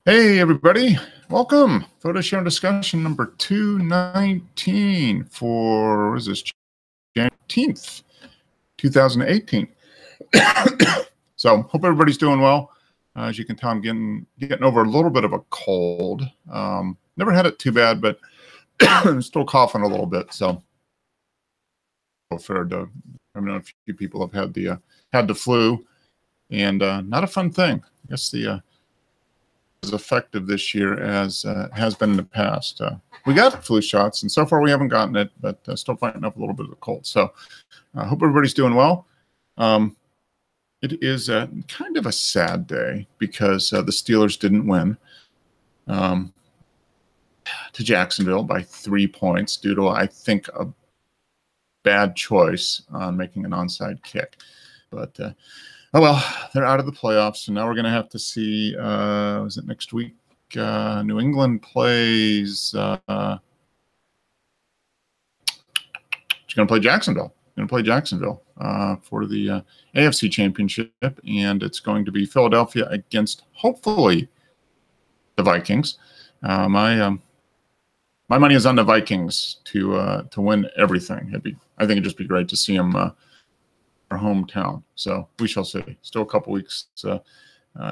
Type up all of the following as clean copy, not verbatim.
Hey, everybody. Welcome. Photo share discussion number 219 for, what is this, January 18th, 2018. So, hope everybody's doing well. As you can tell, I'm getting over a little bit of a cold. Never had it too bad, but I'm still coughing a little bit. So, fair to, I know a few people have had the flu, and not a fun thing. I guess the as effective this year as has been in the past. We got flu shots, and so far we haven't gotten it, but still fighting up a little bit of the cold. So I hope everybody's doing well. It is kind of a sad day because the Steelers didn't win to Jacksonville by 3 points due to, I think, a bad choice on making an onside kick. But oh well, they're out of the playoffs, so now we're going to have to see. Is it next week? New England plays. You're going to play Jacksonville. Going to play Jacksonville for the AFC Championship, and it's going to be Philadelphia against hopefully the Vikings. My money is on the Vikings to win everything. I think it'd just be great to see them. Our hometown, so we shall see. Still a couple weeks.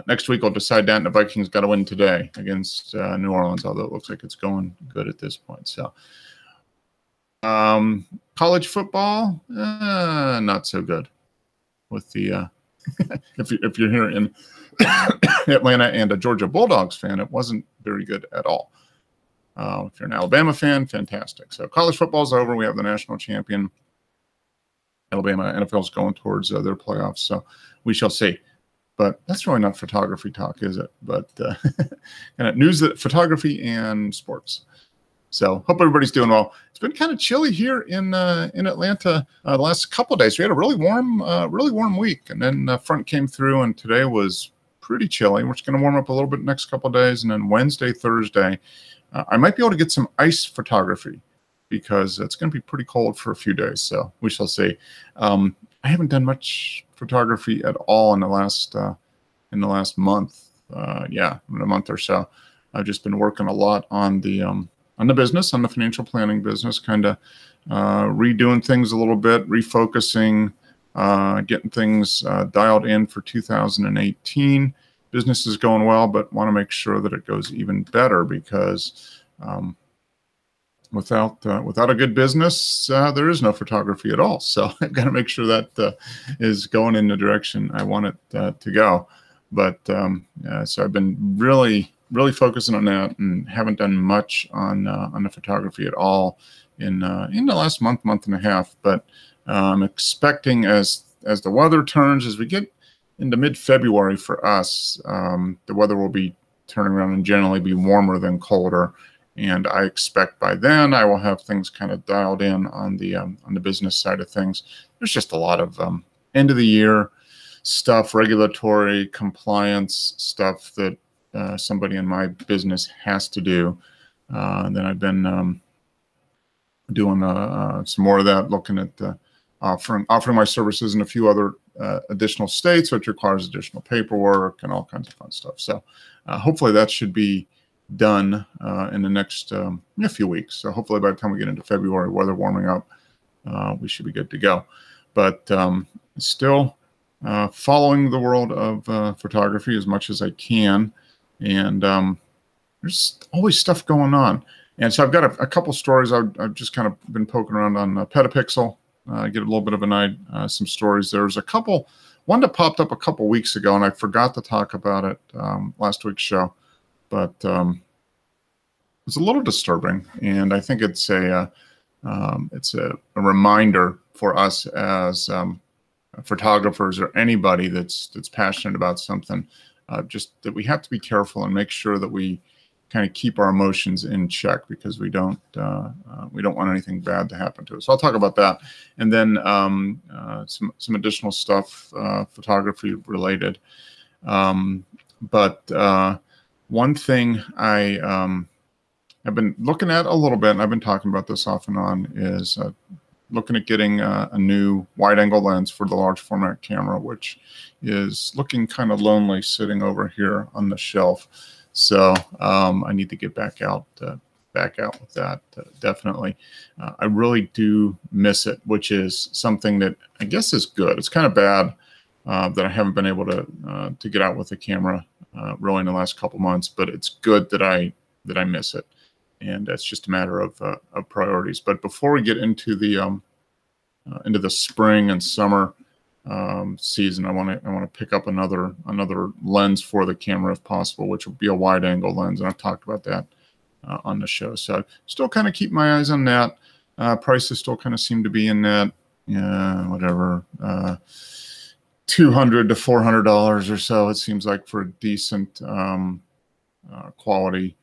Next week, I'll decide that. And the Vikings got to win today against New Orleans, although it looks like it's going good at this point. So, college football, not so good. With the if you're here in Atlanta and a Georgia Bulldogs fan, it wasn't very good at all. If you're an Alabama fan, fantastic. So, college football is over. We have the national champion. Alabama. NFL's going towards their playoffs, so we shall see. But that's really not photography talk, is it? But kind of news, that photography and sports. So hope everybody's doing well. It's been kind of chilly here in Atlanta the last couple of days. We had a really warm week, and then the front came through, and today was pretty chilly. We're just going to warm up a little bit next couple of days, and then Wednesday, Thursday, I might be able to get some ice photography, because it's going to be pretty cold for a few days, so we shall see. I haven't done much photography at all in the last month. In a month or so, I've just been working a lot on the business, on the financial planning business, kind of redoing things a little bit, refocusing, getting things dialed in for 2018. Business is going well, but want to make sure that it goes even better, because without a good business, there is no photography at all. So I've got to make sure that is going in the direction I want it to go. But so I've been really focusing on that, and haven't done much on the photography at all in the last month and a half. But I'm expecting as the weather turns, as we get into mid-February for us, the weather will be turning around and generally be warmer than colder. And I expect by then I will have things kind of dialed in on the business side of things. There's just a lot of end of the year stuff, regulatory compliance stuff that somebody in my business has to do. And then I've been doing some more of that, looking at offering my services in a few other additional states, which requires additional paperwork and all kinds of fun stuff. So hopefully that should be done in the next few weeks. So hopefully by the time we get into February, weather warming up, we should be good to go. But still following the world of photography as much as I can, and there's always stuff going on. And so I've got a couple stories. I've just kind of been poking around on Petapixel, get a little bit of some stories. There's one that popped up a couple weeks ago, and I forgot to talk about it last week's show. But it's a little disturbing, and I think it's a reminder for us as photographers, or anybody that's passionate about something, just that we have to be careful and make sure that we kind of keep our emotions in check, because we don't want anything bad to happen to us. So I'll talk about that, and then some additional stuff photography related. But one thing I've been looking at a little bit, and I've been talking about this off and on, is looking at getting a new wide-angle lens for the large format camera, which is looking kind of lonely sitting over here on the shelf. So I need to get back out with that, definitely. I really do miss it, which is something that I guess is good. It's kind of bad that I haven't been able to get out with the camera really in the last couple months, but it's good that I miss it, and that's just a matter of priorities. But before we get into the spring and summer season, I want to pick up another lens for the camera if possible, which will be a wide angle lens, and I've talked about that on the show. So still kind of keep my eyes on that. Prices still kind of seem to be in that, whatever, $200 to $400 or so. It seems like for a decent quality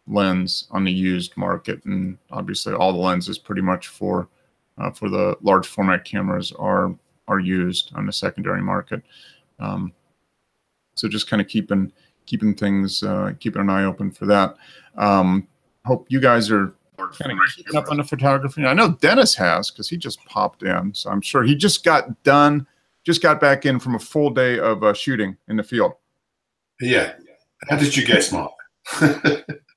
lens on the used market, and obviously all the lenses pretty much for the large format cameras are used on the secondary market. So just kind of keeping things, keeping an eye open for that. Hope you guys are kind of keeping up on the photography. I know Dennis has, because he just popped in, so I'm sure he just got back in from a full day of shooting in the field. Yeah. How did you guess, Mark?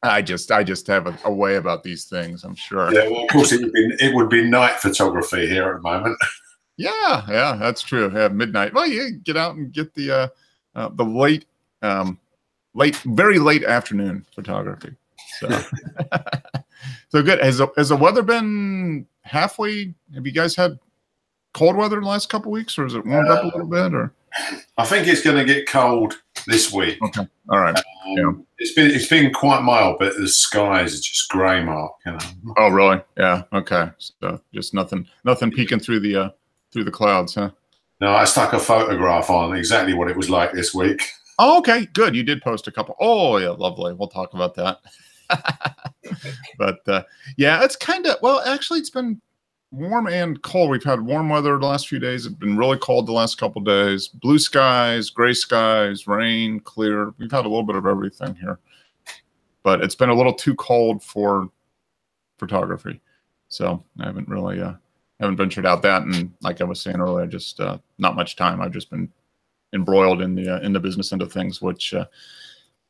I just have a way about these things, I'm sure. Yeah, well, of course it would be night photography here at the moment. Yeah, that's true. Yeah, midnight. Well, you get out and get the very late afternoon photography. So, so good. Has the weather been halfway? Have you guys had cold weather the last couple of weeks, or has it warmed up a little bit? Or I think it's going to get cold this week. Okay, all right. Yeah. It's been quite mild, but the skies are just grey, Mark. You know. Oh, really? Yeah. Okay. So just nothing peeking through the clouds, huh? No, I stuck a photograph on exactly what it was like this week. Oh, okay, good. You did post a couple. Oh, yeah, lovely. We'll talk about that. But yeah, it's kind of, well, actually, it's been warm and cold. We've had warm weather the last few days. It's been really cold the last couple of days. Blue skies, gray skies, rain, clear. We've had a little bit of everything here, but it's been a little too cold for photography. So I haven't really haven't ventured out that. And like I was saying earlier, just not much time. I've just been embroiled in the business end of things, which I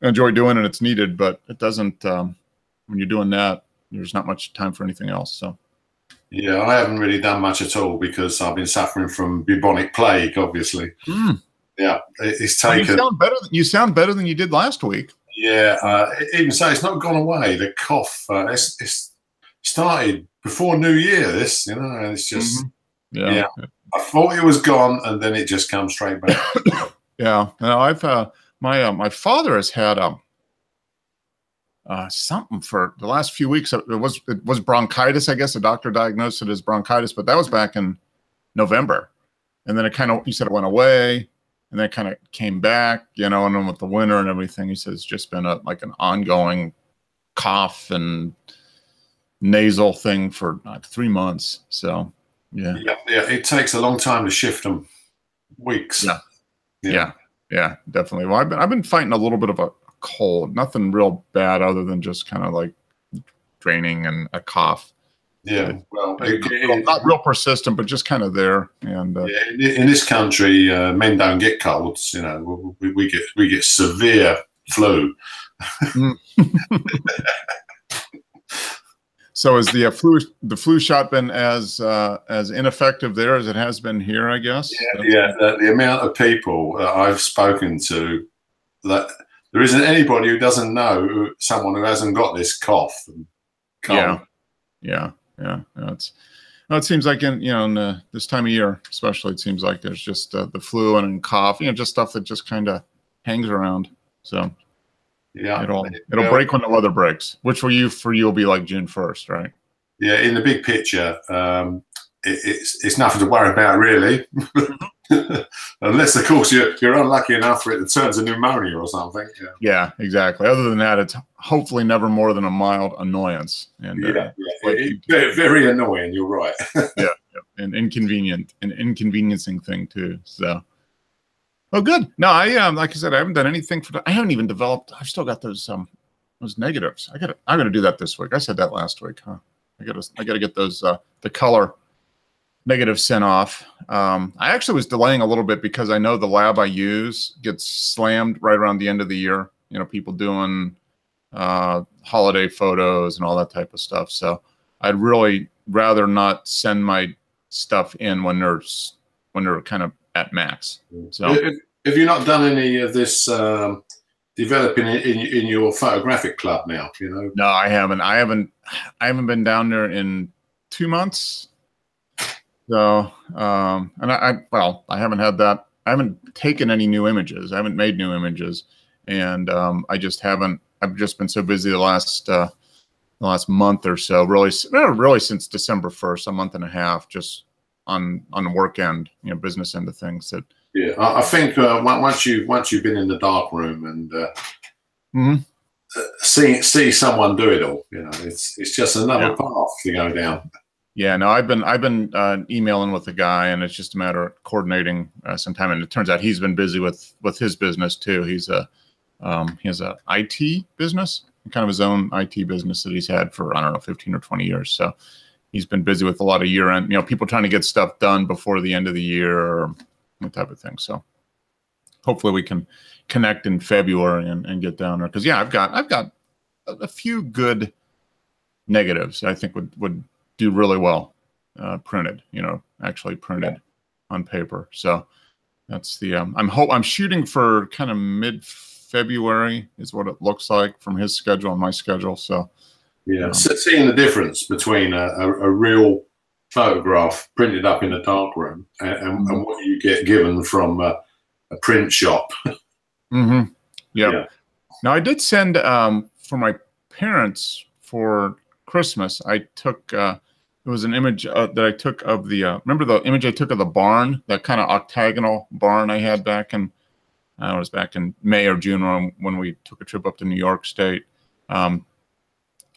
enjoy doing, and it's needed, but it doesn't, when you're doing that, there's not much time for anything else. So yeah, I haven't really done much at all because I've been suffering from bubonic plague, obviously. Yeah, it's taken. You sound better than you did last week. Yeah, even so, it's not gone away. The cough, it's started before New Year. This, you know, and it's just yeah. I thought it was gone, and then it just comes straight back. Yeah, no, I've my father has had something for the last few weeks. It was bronchitis, I guess. The doctor diagnosed it as bronchitis, but that was back in November, and then he said it went away, and then it kind of came back, you know. And then with the winter and everything, he says it's just been like an ongoing cough and nasal thing for like 3 months. So yeah, it takes a long time to shift them. Weeks. Yeah, definitely. Well, I've been fighting a little bit of a cold, nothing real bad other than just kind of like draining and a cough. Yeah, well, not real persistent, but just kind of there. And in this country, men don't get colds. You know, we get severe flu. So is the flu shot been as ineffective there as it has been here, I guess? Yeah. The amount of people that I've spoken to, that there isn't anybody who doesn't know someone who hasn't got this cough. And cold. Yeah. It seems like in this time of year, especially, it seems like there's just the flu and cough, just stuff that just kind of hangs around. So. Yeah, it'll break when the weather breaks, which for you will be like June 1st, right? Yeah, in the big picture, it's nothing to worry about, really. Unless, of course, you're unlucky enough for it to turn to pneumonia or something. Yeah, exactly. Other than that, it's hopefully never more than a mild annoyance. And it's very annoying. You're right. yeah, and inconveniencing thing too. So. Oh, good. No, like I said, I haven't done anything I haven't even developed. I've still got those negatives. I'm gonna do that this week. I said that last week, huh? I gotta get those the color negatives sent off. I actually was delaying a little bit because I know the lab I use gets slammed right around the end of the year, people doing holiday photos and all that type of stuff. So I'd really rather not send my stuff in when they're kind of at max. So have you not done any of this developing in your photographic club now? No, I haven't. I haven't been down there in 2 months. So and I haven't had that. I haven't taken any new images. I haven't made new images, and I just haven't. I've just been so busy the last month or so. Really since December 1st, a month and a half, just on the work end, business end of things. That I think once you've been in the dark room and see someone do it all, it's just another path to go down. Yeah, no, I've been emailing with the guy, and it's just a matter of coordinating some time. And it turns out he's been busy with his business too. He has a IT business, kind of his own IT business that he's had for, I don't know, 15 or 20 years. So he's been busy with a lot of year-end, people trying to get stuff done before the end of the year or that type of thing. So hopefully we can connect in February and get down there. Because I've got a few good negatives I think would do really well printed, actually printed on paper. So that's the I'm shooting for kind of mid-February is what it looks like from his schedule and my schedule. So seeing the difference between a real photograph printed up in a dark room and what you get given from a print shop. Yeah. Now I did send for my parents for Christmas. I took it was an image that I took of the remember the image I took of the barn, that kind of octagonal barn I had back in it was back in May or June when we took a trip up to New York State. I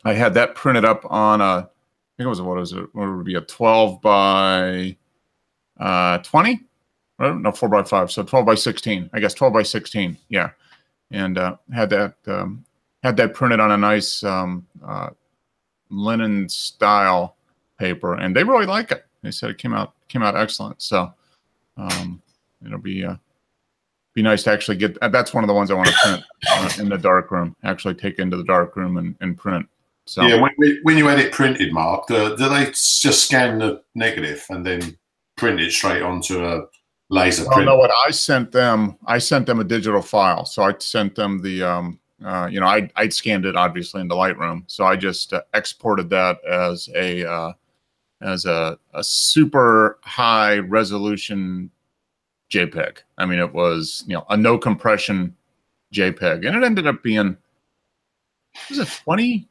had that printed up on I think it was, what would it be, a 12 by 20? No, 4 by 5. So 12 by 16. I guess 12 by 16. Yeah, and had that printed on a nice linen style paper, and they really like it. They said it came out excellent. So it'll be nice to actually get. That's one of the ones I want to print in the dark room. Actually take into the dark room and print. So when you had it printed, Mark, do they just scan the negative and then print it straight onto a laser print? No, what I sent them a digital file. So I sent them the I'd scanned it obviously in the Lightroom. So I just exported that as a super high resolution JPEG. I mean, it was a no compression JPEG, and it ended up being, was it 20?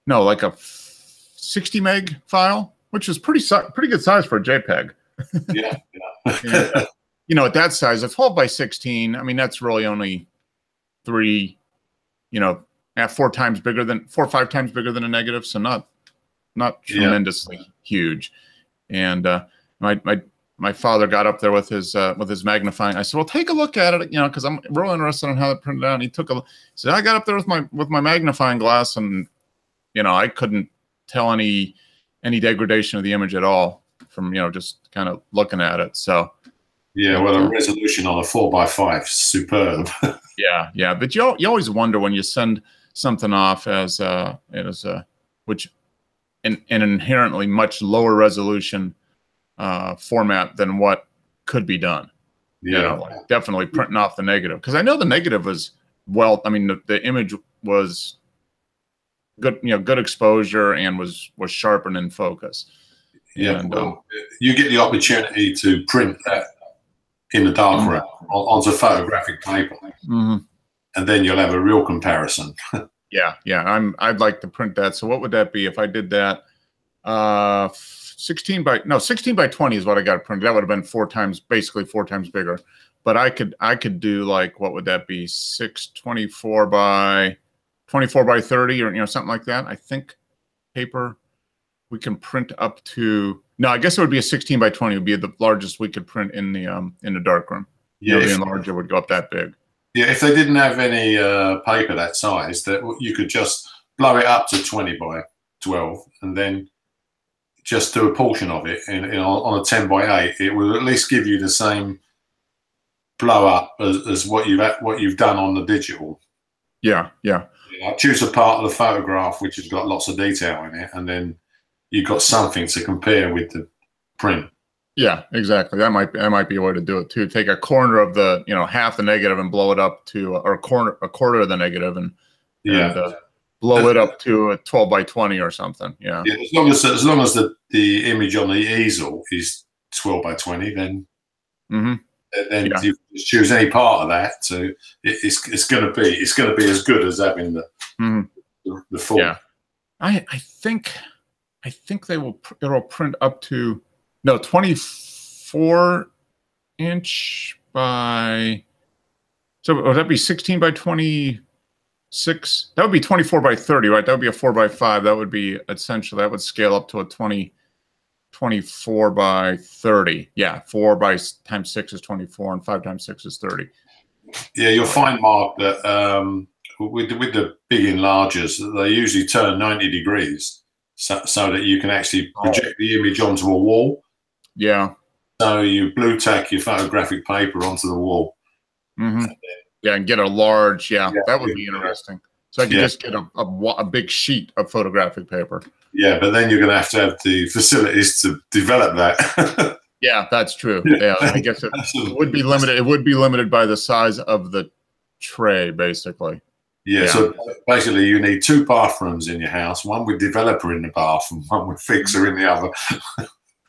No, like a 60 meg file, which was pretty good size for a JPEG. Yeah. And, at that size, a 12 by 16. I mean, that's really only 4 or 5 times bigger than a negative. So not tremendously huge. And my father got up there with his magnifying. I said, well, take a look at it, because I'm real interested in how it printed out. And he said, I got up there with my magnifying glass, and I couldn't tell any degradation of the image at all from just kind of looking at it. So the resolution on a 4 by 5 superb. yeah, but you always wonder when you send something off as which an inherently much lower resolution format than what could be done. Like definitely printing off the negative, because I know the negative was the image was good, good exposure, and was sharp and in focus. Yeah, and, you get the opportunity to print that in the dark room onto photographic paper, and then you'll have a real comparison. Yeah. I'd like to print that. So what would that be if I did that? 16 by 20 is what I got printed. That would have been basically four times bigger. But I could do, like, what would that be? 624 by 30, or something like that. I think paper we can print up to. No, I guess it would be a 16 by 20 would be the largest we could print in the dark room. Yeah, being larger would go up that big. Yeah, if they didn't have any paper that size, that you could just blow it up to 20 by 12, and then just do a portion of it on a 10 by 8. It will at least give you the same blow up as what you've done on the digital. Yeah, yeah. Choose a part of the photograph which has got lots of detail in it, and then you've got something to compare with the print. Yeah, exactly. That might be a way to do it too. Take a corner of the, half the negative and blow it up to, or a quarter of the negative, and blow it up to a 12 by 20 or something. Yeah. Yeah, as long as the image on the easel is 12 by 20, then you just choose any part of that. So it's going to be as good as having the full. Yeah, I think it'll print up to 24 inch by. So would that be 16 by 26? That would be 24 by 30, right? That would be a 4 by 5. That would be essentially, that would scale up to a 24 by 30. Yeah, 4 by times 6 is 24, and 5 times 6 is 30. Yeah, you'll find, Mark, that with the big enlargers, they usually turn 90 degrees so that you can actually project the image onto a wall. Yeah. So you blue tack your photographic paper onto the wall. Yeah, and get a large. Yeah, that would be interesting. So I could just get a big sheet of photographic paper. Yeah, but then you're going to have the facilities to develop that. Yeah, that's true. Yeah, I guess it would be limited. It would be limited by the size of the tray, basically. Yeah, so basically you need 2 bathrooms in your house, one with developer in the bathroom, one with fixer in the other.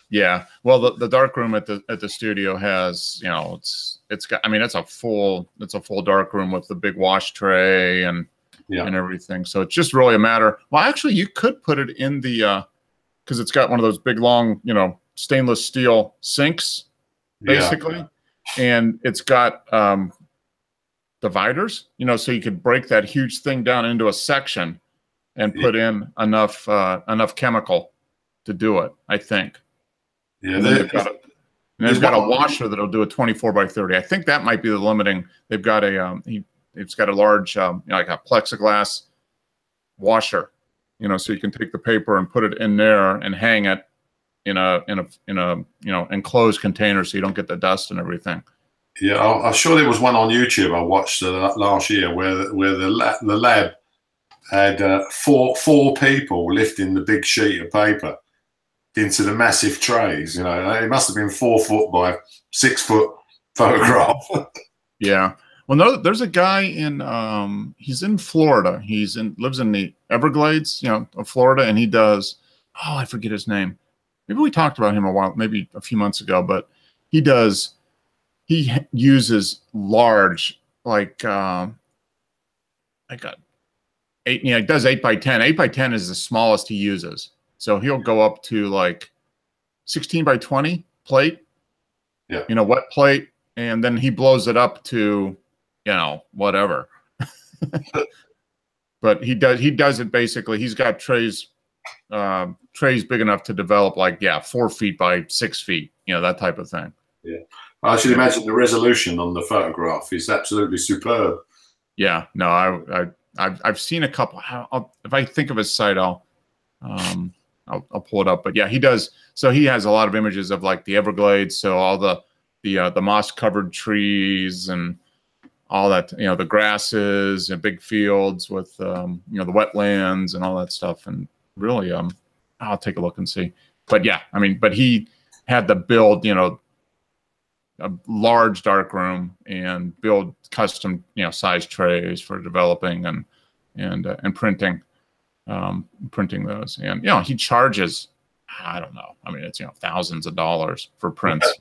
Yeah, well, the dark room at the studio has, it's got, I mean, it's a full dark room with the big wash tray and everything. So it's just really a matter. Well, actually, you could put it in the because it's got one of those big long, stainless steel sinks, basically, and it's got dividers, so you could break that huge thing down into a section and put in enough chemical to do it, I think. Yeah, they've got a washer that'll do a 24 by 30. I think that might be the limiting. They've got it's got a large like a plexiglass washer, so you can take the paper and put it in there and hang it in a enclosed container so you don't get the dust and everything. Yeah, I'm sure there was one on YouTube I watched last year where the lab had four people lifting the big sheet of paper into the massive trays. It must have been 4 foot by 6 foot photograph. Yeah. Well, no, there's a guy he's in Florida. Lives in the Everglades, of Florida, and he does. Oh, I forget his name. Maybe we talked about him maybe a few months ago, but he uses large, it does 8 by 10. 8 by 10 is the smallest he uses. So he'll go up to like 16 by 20 plate, wet plate, and then he blows it up to, whatever. But he does it basically. He's got trays big enough to develop 4 feet by 6 feet, that type of thing. Yeah, I should imagine the resolution on the photograph is absolutely superb. Yeah, no, I've seen a couple. If I think of his site, I'll pull it up. But yeah, he does. So he has a lot of images of the Everglades. So all the moss covered trees and all that, the grasses and big fields with, the wetlands and all that stuff. And really, I'll take a look and see. But yeah, I mean, but he had to build, a large dark room and build custom, size trays for developing and printing. Printing those, and he charges, I don't know, I mean, it's thousands of dollars for prints,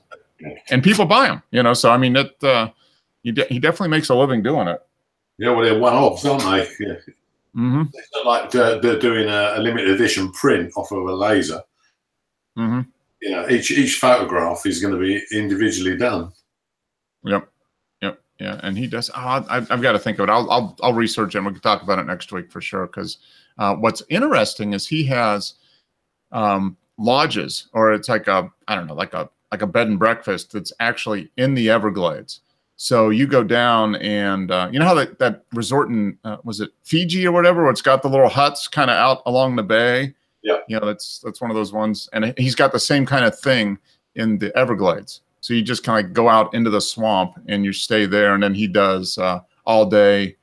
and people buy them, so I mean he definitely makes a living doing it. Yeah, well, they're one-offs, aren't they? Yeah. It's not like they're doing a limited edition print off of a laser. Each photograph is going to be individually done. Yep. Yeah, and he does. I've got to think of it. I'll research it, and we can talk about it next week for sure. Because what's interesting is he has lodges, or it's like a bed and breakfast that's actually in the Everglades. So you go down, and you know how that resort in was it Fiji or whatever, where it's got the little huts kind of out along the bay. Yeah, that's one of those ones, and he's got the same kind of thing in the Everglades. So you just kind of go out into the swamp and you stay there, and then he does all day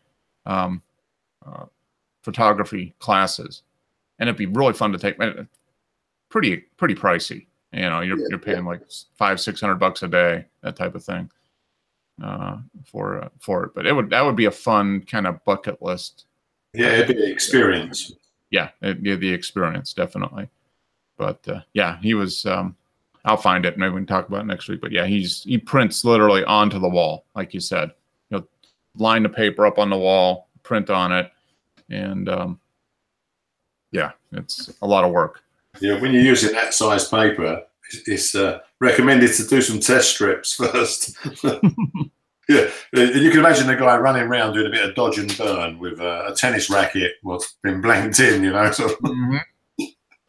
photography classes, and it'd be really fun to take. Pretty pricey, you know. You're paying like $500-600 a day, that type of thing, for it. But that would be a fun kind of bucket list. Yeah, it'd be the experience. Yeah, it'd be the experience, definitely. But yeah, he was. I'll find it. Maybe we can talk about it next week. But yeah, he prints literally onto the wall, like you said. You know, line the paper up on the wall, print on it, and yeah, it's a lot of work. Yeah, when you're using that size paper, it's recommended to do some test strips first. Yeah, you can imagine the guy running around doing a bit of dodge and burn with a tennis racket what's been blanked in, you know. So.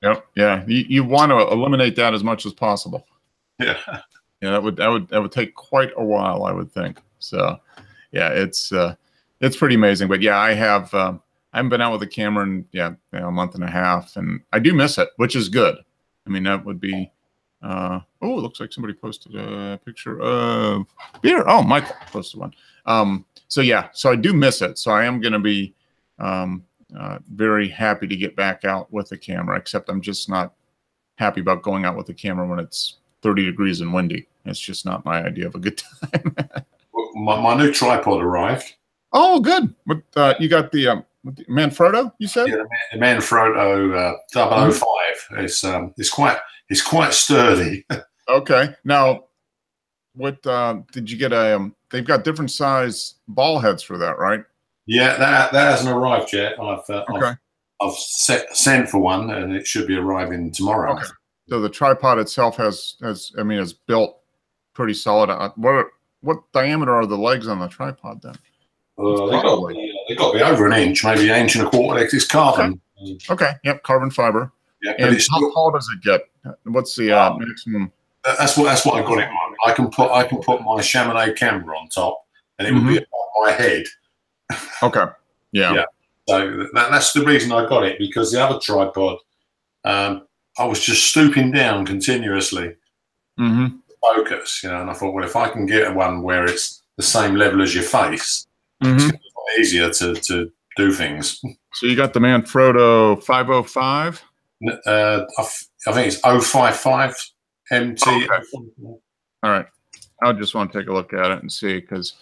Yep. Yeah. You want to eliminate that as much as possible. Yeah. Yeah. That would take quite a while, I would think. So, yeah, it's pretty amazing. But yeah, I haven't been out with a camera in a month and a half, and I do miss it, which is good. I mean, that would be. Oh, it looks like somebody posted a picture of beer. Oh, Michael posted one. So yeah, so I do miss it. So I am going to be. Very happy to get back out with the camera, except I'm just not happy about going out with the camera when it's 30 degrees and windy. It's just not my idea of a good time. my new tripod arrived. Oh, good. What you got the Manfrotto, you said? Yeah, the Manfrotto 005. It's quite sturdy. Okay. Now, what did you get? They've got different size ball heads for that, right? Yeah, that hasn't arrived yet. I've sent for one, and it should be arriving tomorrow. Okay. So the tripod itself is built pretty solid. What diameter are the legs on the tripod then? They got to be over an inch, maybe an inch and a quarter. It's carbon. Okay. Yep. Carbon fiber. Yeah. And how tall does it get? What's the maximum? That's what I got it on. I can put my Chamonix camera on top, and it would be above my head. Okay. Yeah. So that's the reason I got it, because the other tripod, I was just stooping down continuously to focus, you know, and I thought, well, if I can get one where it's the same level as your face, it's going to be a lot easier to do things. So you got the Manfrotto 505? I think it's 055 MT. Okay. All right. I just want to take a look at it and see, because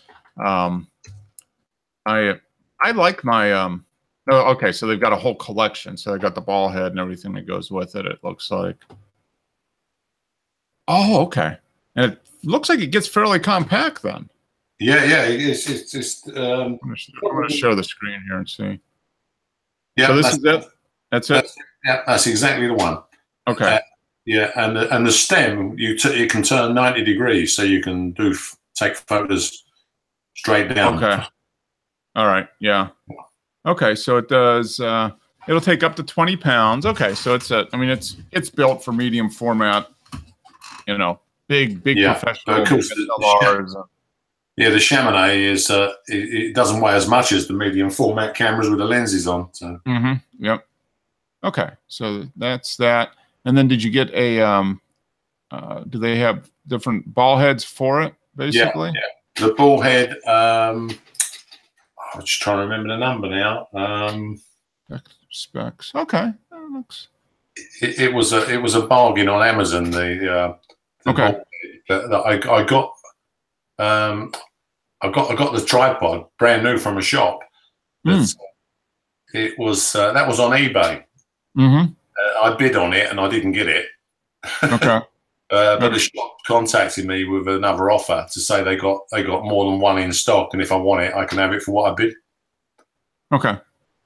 I like my okay, so they've got a whole collection. So they've got the ball head and everything that goes with it, it looks like. Oh, okay. And it looks like it gets fairly compact then. Yeah, it's I'm going to share the screen here and see. Yeah, so this is it? That's it? Yeah, that's exactly the one. Okay. Yeah, and the stem, you can turn 90 degrees, so you can take photos straight down. Okay. All right. Yeah. Okay. So it does. It'll take up to 20 pounds. Okay. So it's built for medium format. You know, big professional DSLRs. Yeah, the Chamonix is it doesn't weigh as much as the medium format cameras with the lenses on. So. Yep. Okay. So that's that. And then did you get a? Do they have different ball heads for it? Basically. Yeah. The ball head. I'm just trying to remember the number now. Specs. Okay. It was a bargain on Amazon. The okay. I got. I got the tripod brand new from a shop. It was that was on eBay. I bid on it and I didn't get it. Okay. But the shop contacted me with another offer to say they got more than one in stock, and if I want it, I can have it for what I bid. Okay.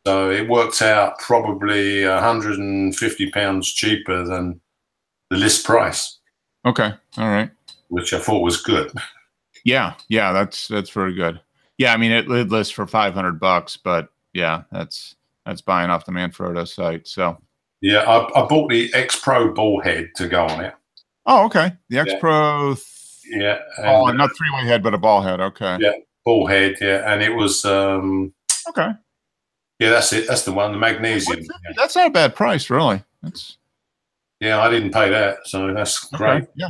So it worked out probably £150 cheaper than the list price. Okay. All right. Which I thought was good. Yeah. That's very good. Yeah, I mean it lists for $500, but yeah, that's buying off the Manfrotto site. So. Yeah, I bought the X Pro ball head to go on it. Oh, okay. The X Pro. Yeah. And, not three-way head, but a ball head. Okay. Yeah, ball head. Yeah, and it was. Okay. Yeah, that's it. That's the one. The magnesium. That's not a bad price, really. That's. Yeah, I didn't pay that, so that's great. Yeah.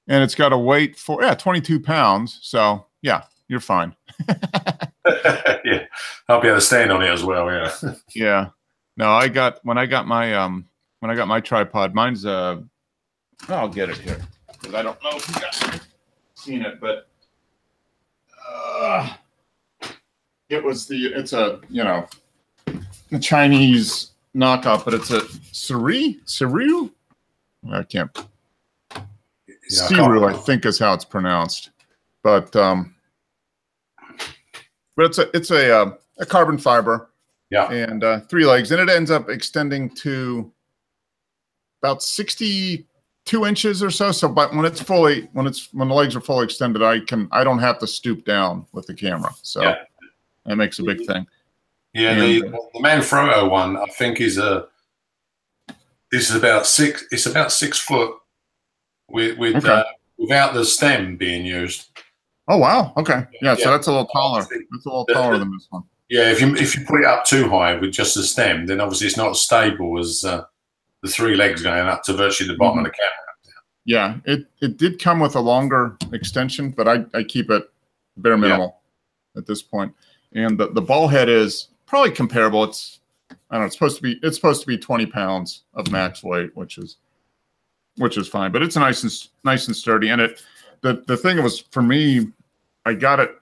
and it's got a weight for 22 pounds. So yeah, you're fine. Yeah, I'll be able to stand on it as well. Yeah. Yeah. No, when I got my tripod, mine's I'll get it here because I don't know if you guys have seen it, but it's a a Chinese knockoff, but it's a Sirui. I can't. Sirui, I think is how it's pronounced, but it's a carbon fiber. Yeah. And 3 legs, and it ends up extending to about 62 inches or so. So, but when the legs are fully extended, I don't have to stoop down with the camera. So that makes a big thing. Yeah, and the Manfrotto one, I think is about 6 foot with without the stem being used. Oh wow! Okay, yeah. So that's a little taller. That's a little taller than this one. Yeah, if you put it up too high with just the stem, then obviously it's not as stable as the 3 legs going up to virtually the bottom of the camera. Yeah, it did come with a longer extension, but I keep it bare minimal at this point. And the ball head is probably comparable. It's I don't know. It's supposed to be 20 pounds of max weight, which is fine. But it's nice and sturdy. And the thing was for me, I got it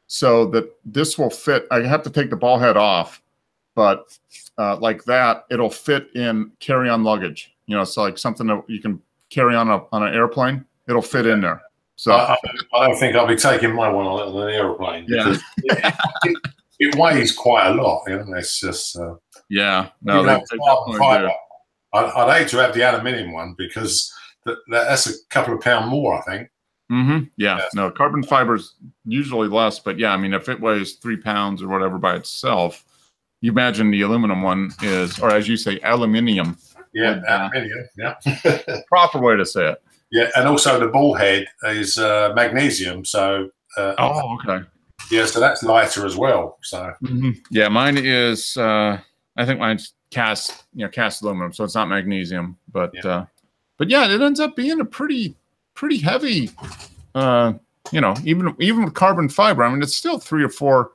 so that this will fit. I have to take the ball head off, but like that, it'll fit in carry-on luggage. So like something that you can carry on an airplane, it'll fit in there. So I don't think I'll be taking my one on an airplane. Yeah, it weighs quite a lot. It's just yeah. No, they definitely do. I'd hate to have the aluminium one because that's a couple of pounds more, I think. Mm-hmm. Yeah. No, carbon fiber's usually less, but yeah, I mean, if it weighs 3 pounds or whatever by itself, you imagine the aluminum one is, or as you say, aluminium. Yeah, aluminium. Yeah. Proper way to say it. Yeah, and also the ball head is magnesium. So. Oh, okay. Yeah, so that's lighter as well. So. Yeah, mine is. I think mine's cast aluminum, so it's not magnesium, but yeah, it ends up being a pretty heavy, even with carbon fiber. I mean, it's still 3 or 4,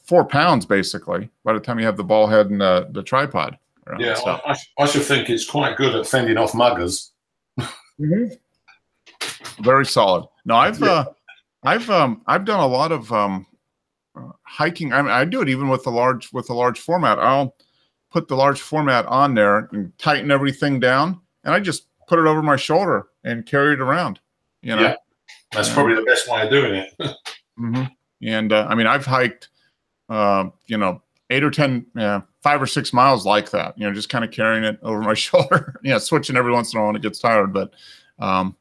4 pounds basically by the time you have the ball head and the tripod. Yeah, so. I should think it's quite good at fending off muggers. Very solid. No, I've done a lot of hiking. I mean, I do it even with the large format. I'll put the large format on there and tighten everything down, and I just put it over my shoulder and carry it around. Yeah, that's probably the best way of doing it. And I mean, I've hiked, 8 or 10, 5 or 6 miles like that. Just kind of carrying it over my shoulder. Switching every once in a while when it gets tired. But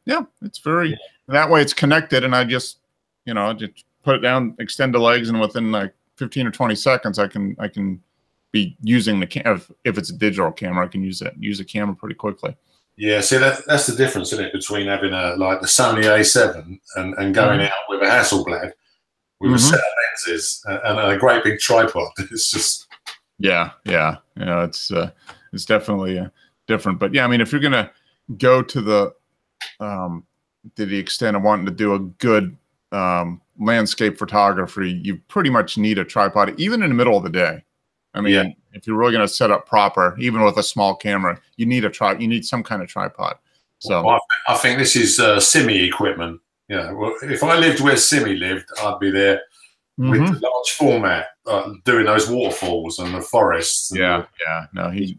it's very that way. It's connected, and I just just put it down, extend the legs, and within like 15 or 20 seconds, I can be using the camera. If it's a digital camera, I can use the camera pretty quickly. Yeah, see that's the difference, isn't it, between having like the Sony A7 and going out with a Hasselblad with a set of lenses and a great big tripod. It's just it's definitely different. But yeah, I mean, if you're gonna go to the extent of wanting to do a good landscape photography, you pretty much need a tripod, even in the middle of the day. I mean, if you're really going to set up proper, even with a small camera, you need some kind of tripod. So well, I think this is Simi equipment. If I lived where Simi lived, I'd be there with the large format, doing those waterfalls and the forests. And No, he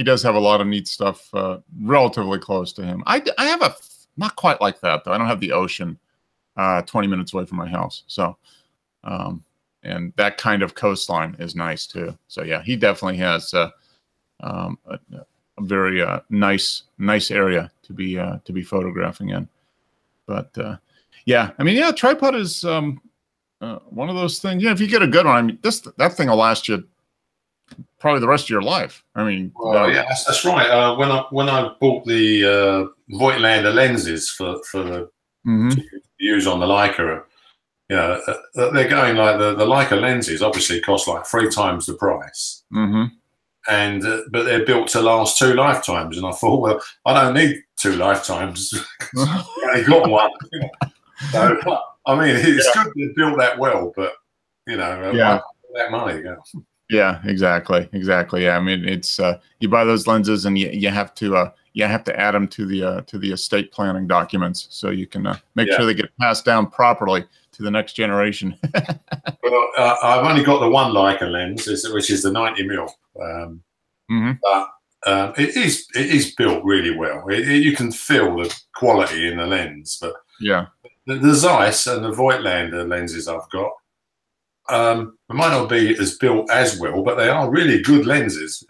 does have a lot of neat stuff relatively close to him. I have not quite like that though. I don't have the ocean 20 minutes away from my house, so. And that kind of coastline is nice too. So yeah, he definitely has a very nice area to be photographing in. But yeah, I mean, tripod is one of those things. If you get a good one, I mean, that thing will last you probably the rest of your life. I mean, that's right. When I bought the Voigtlander lenses for the to use on the Leica. They're going like the Leica lenses obviously cost like 3 times the price, and but they're built to last 2 lifetimes. And I thought, well, I don't need 2 lifetimes. I only got one. So I mean, it's good they built that well, but you know, why that money go? Yeah, exactly. Yeah, I mean, it's you buy those lenses and you have to add them to the estate planning documents so you can make sure they get passed down properly to the next generation. Well, I've only got the one Leica lens, which is the 90mm, but it is built really well. You can feel the quality in the lens, but the Zeiss and the Voigtlander lenses I've got. It might not be as built as well, but they are really good lenses.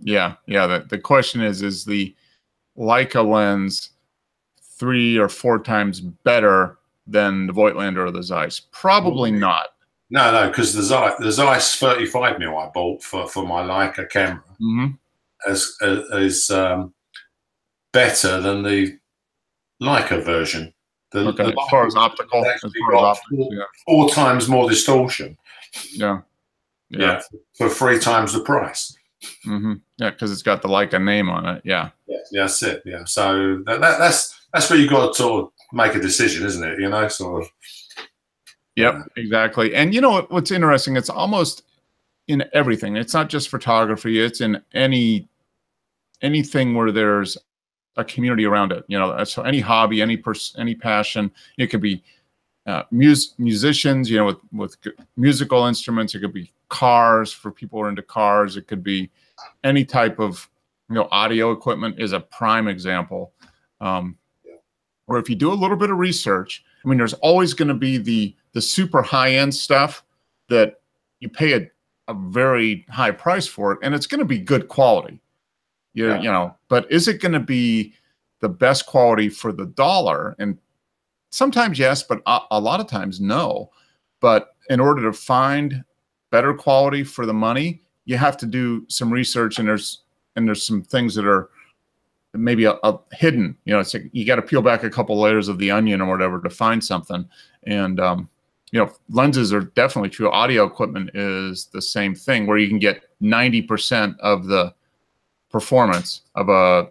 Yeah. The question is the Leica lens 3 or 4 times better than the Voigtlander or the Zeiss? Probably not. No, because the Zeiss 35mm I bought for my Leica camera is better than the Leica version. As far as optical, 4 times more distortion. Yeah, for 3 times the price. Yeah, because it's got the Leica name on it. Yeah, that's it. Yeah, so that's where you got to sort of make a decision, isn't it? You know, sort of. Yep, exactly. And you know what's interesting? It's almost in everything. It's not just photography. It's in anything where there's a community around it. You know, so any hobby, any passion. It could be musicians. You know, with musical instruments. It could be cars for people who are into cars. It could be any type of audio equipment is a prime example. Or if you do a little bit of research, I mean, there's always going to be the super high-end stuff that you pay a very high price for it, and it's going to be good quality. You know, but is it going to be the best quality for the dollar? And sometimes yes, but a lot of times no. But in order to find better quality for the money, you have to do some research, and there's some things that are maybe a hidden. You know, it's like you got to peel back a couple layers of the onion or whatever to find something. And you know, lenses are definitely true. Audio equipment is the same thing, where you can get 90% of the performance of a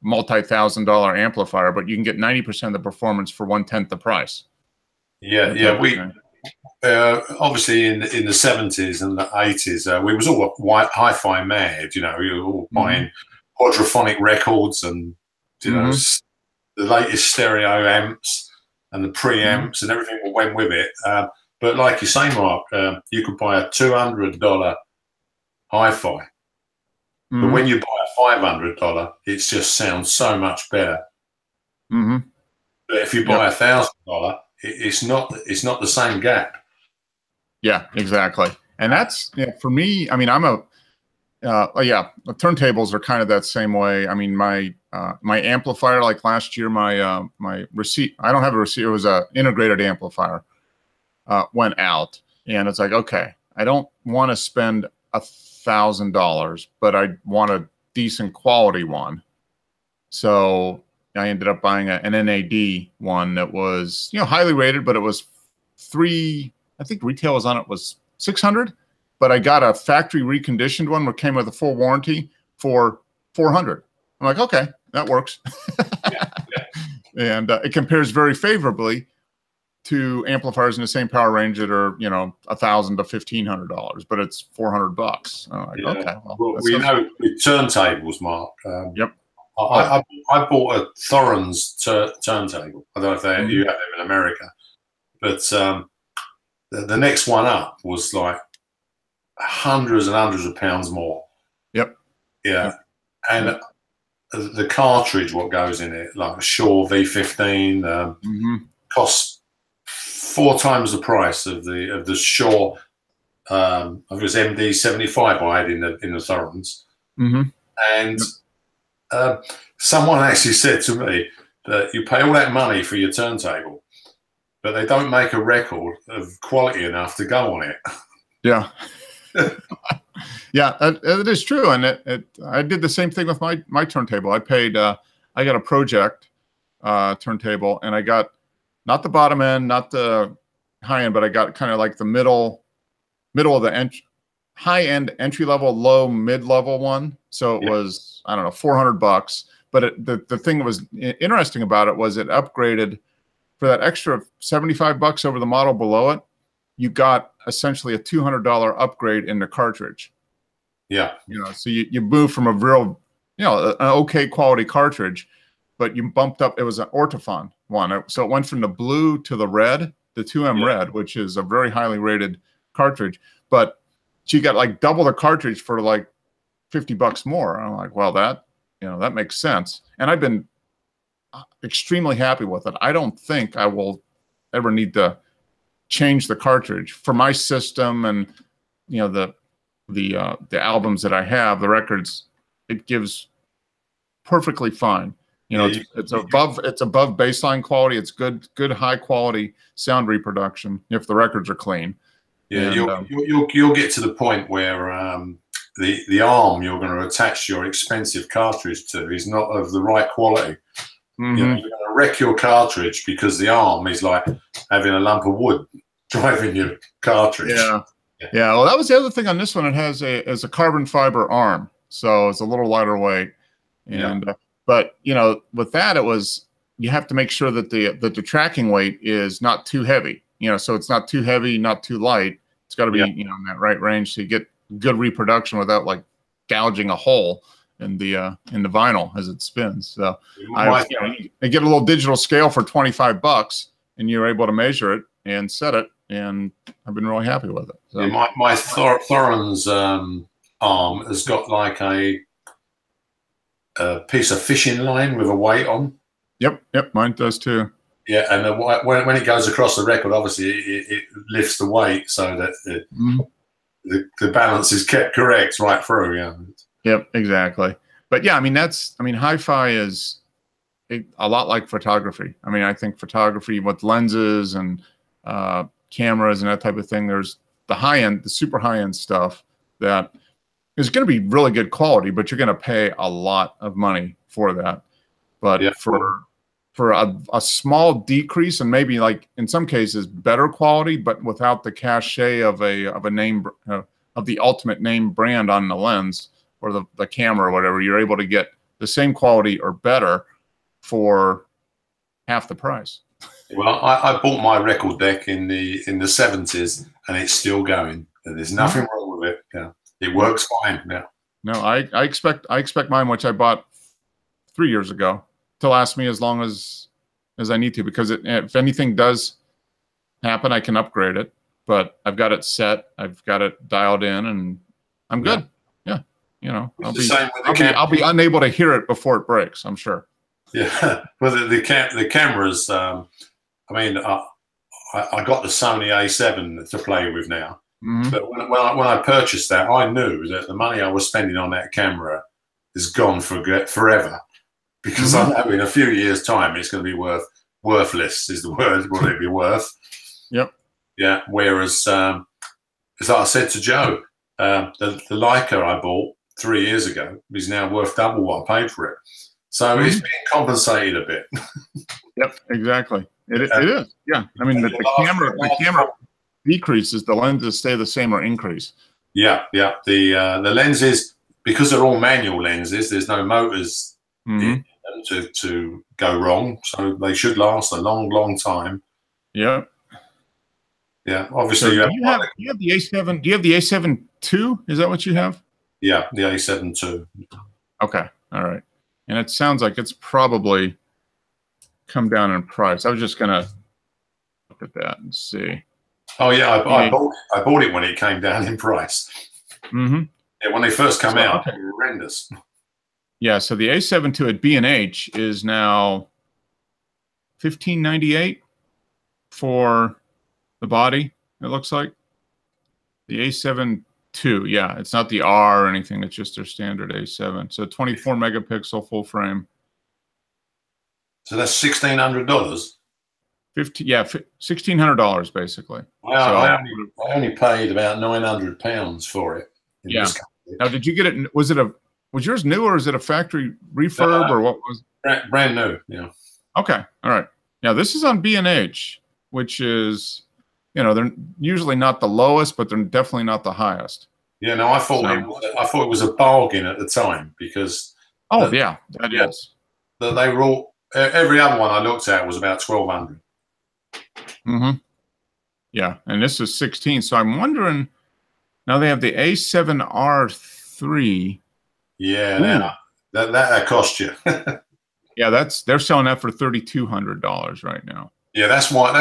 multi-$1,000 amplifier, but you can get 90% of the performance for 1/10 the price. Yeah. We obviously in the 70s and the 80s, we was all hi-fi mad. You know, we were all buying quadraphonic records and you know the latest stereo amps and the preamps and everything that went with it. But like you say, Mark, you could buy a $200 hi-fi. But when you buy a $500, it just sounds so much better. But if you buy a $1,000, it's not the same gap. Yeah, exactly. And that's for me. I mean, I'm the turntables are kind of that same way. I mean, my amplifier, like last year, my receipt. I don't have a receiver. It was a integrated amplifier. Went out, and it's like, okay, I don't want to spend $1,000, but I want a decent quality one. So I ended up buying an NAD one that was, highly rated, but it was I think retail was on it was $600, but I got a factory reconditioned one that came with a full warranty for $400. I'm like, okay, that works. And it compares very favorably to amplifiers in the same power range that are, $1,000 to $1,500, but it's $400. Like, okay, well, we know with turntables, Mark. Yep. I bought a Thorens turntable. I don't know if you have them in America, but the next one up was like hundreds and hundreds of pounds more. Yep. Yeah. And the cartridge, what goes in it, like a Shure V15, costs 4 times the price of the Shure. It was MD75 I had in the Thorens. And someone actually said to me that you pay all that money for your turntable, but they don't make a record of quality enough to go on it. Yeah. Yeah, it is true. And I did the same thing with my turntable. I got a Project turntable, and I got not the bottom end, not the high end, but I got kind of like the middle of the high end entry level, low mid level one. So it was, I don't know, $400, But the thing that was interesting about it was it upgraded for that extra $75 over the model below it. You got essentially a $200 upgrade in the cartridge. Yeah. So you move from a real, an okay quality cartridge, but you bumped up. It was an Ortofon one. So it went from the blue to the red, the 2M red, which is a very highly rated cartridge. But you got like double the cartridge for like $50 more. I'm like, well, that makes sense. And I've been extremely happy with it. I don't think I will ever need to change the cartridge for my system and the albums that I have, the records. It gives perfectly fine. It's above baseline quality. It's good high quality sound reproduction if the records are clean. Yeah, and, you'll get to the point where the arm you're going to attach your expensive cartridge to is not of the right quality. Mm-hmm. You're going to wreck your cartridge because the arm is like having a lump of wood driving your cartridge. Yeah. Well, that was the other thing on this one. It has a carbon fiber arm, so it's a little lighter weight. And but with that, you have to make sure that the tracking weight is not too heavy. So it's not too heavy, not too light. It's got to be in that right range so you get good reproduction without like gouging a hole in the vinyl as it spins. So I get a little digital scale for $25, and you're able to measure it and set it, and I've been really happy with it. So. Yeah, my Thoron's arm has got like a piece of fishing line with a weight on. Yep, mine does too. Yeah, and when it goes across the record, obviously it lifts the weight so that the balance is kept correct right through. Yeah. Yep, exactly. But yeah, hi-fi is a lot like photography. I think photography with lenses and cameras and that type of thing. There's the high-end, the super high-end stuff that is going to be really good quality, but you're going to pay a lot of money for that. But for a small decrease and maybe like in some cases better quality, but without the cachet of a name of the ultimate name brand on the lens or the camera or whatever, you're able to get the same quality or better for half the price. Well, I bought my record deck in the 70s and it's still going. And there's nothing wrong with it. Yeah, it works fine now. No, I expect mine, which I bought 3 years ago, to last me as long as I need to, because if anything does happen, I can upgrade it. But I've got it set, I've got it dialed in, and I'm good. Yeah, I'll be unable to hear it before it breaks, I'm sure. Yeah, well, the cameras. I got the Sony A7 to play with now. Mm-hmm. But when I purchased that, I knew that the money I was spending on that camera is gone forever. Because I know in a few years' time it's going to be worthless is the word. Will it be worth? Yep. Yeah. Whereas, as I said to Joe, the Leica I bought 3 years ago is now worth double what I paid for it. So it's being compensated a bit. Yep. Exactly. It is. Yeah. The camera decreases, the lenses stay the same or increase. Yeah. Yeah. The lenses, because they're all manual lenses, there's no motors. To go wrong, so they should last a long time. Yeah. Obviously, so do you have the A7? Do you have the A7 II? Is that what you have? Yeah, the A7 II. Okay, all right. And it sounds like it's probably come down in price. I was just gonna look at that and see. Oh yeah, I bought it when it came down in price. Mm-hmm. Yeah, when they first come out, they were horrendous. Yeah, so the A7 II at B&H is now $15.98 for the body, it looks like. The A7 II, yeah, it's not the R or anything, it's just their standard A7. So 24 megapixel full frame. So that's $1,600? $1,600 basically. Wow, so I only paid about £900 for it. Yeah. Now, did you get it? Was yours new or is it a factory refurb or what was it? Brand new, yeah. Okay, all right. Now this is on B&H, which is, they're usually not the lowest, but they're definitely not the highest. Yeah, no, I thought it was a bargain at the time because. Oh yeah, that is. that they were all. Every other one I looked at was about 1,200. Mm-hmm. Yeah, and this is 16. So I'm wondering. Now they have the A7R3. Yeah, that cost you. Yeah, they're selling that for $3,200 right now. Yeah, that's why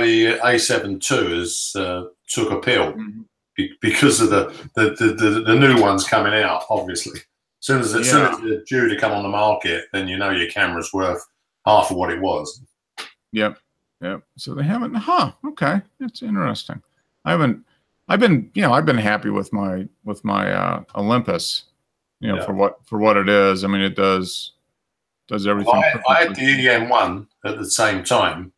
the A7 II has took a pill, because of the new ones coming out. Obviously, as soon as they're due to come on the market, then you know your camera's worth half of what it was. Yep. So they haven't. Okay, it's interesting. I've been happy with my Olympus, for what it is. I mean, it does everything. Well, I had the EM1 at the same time,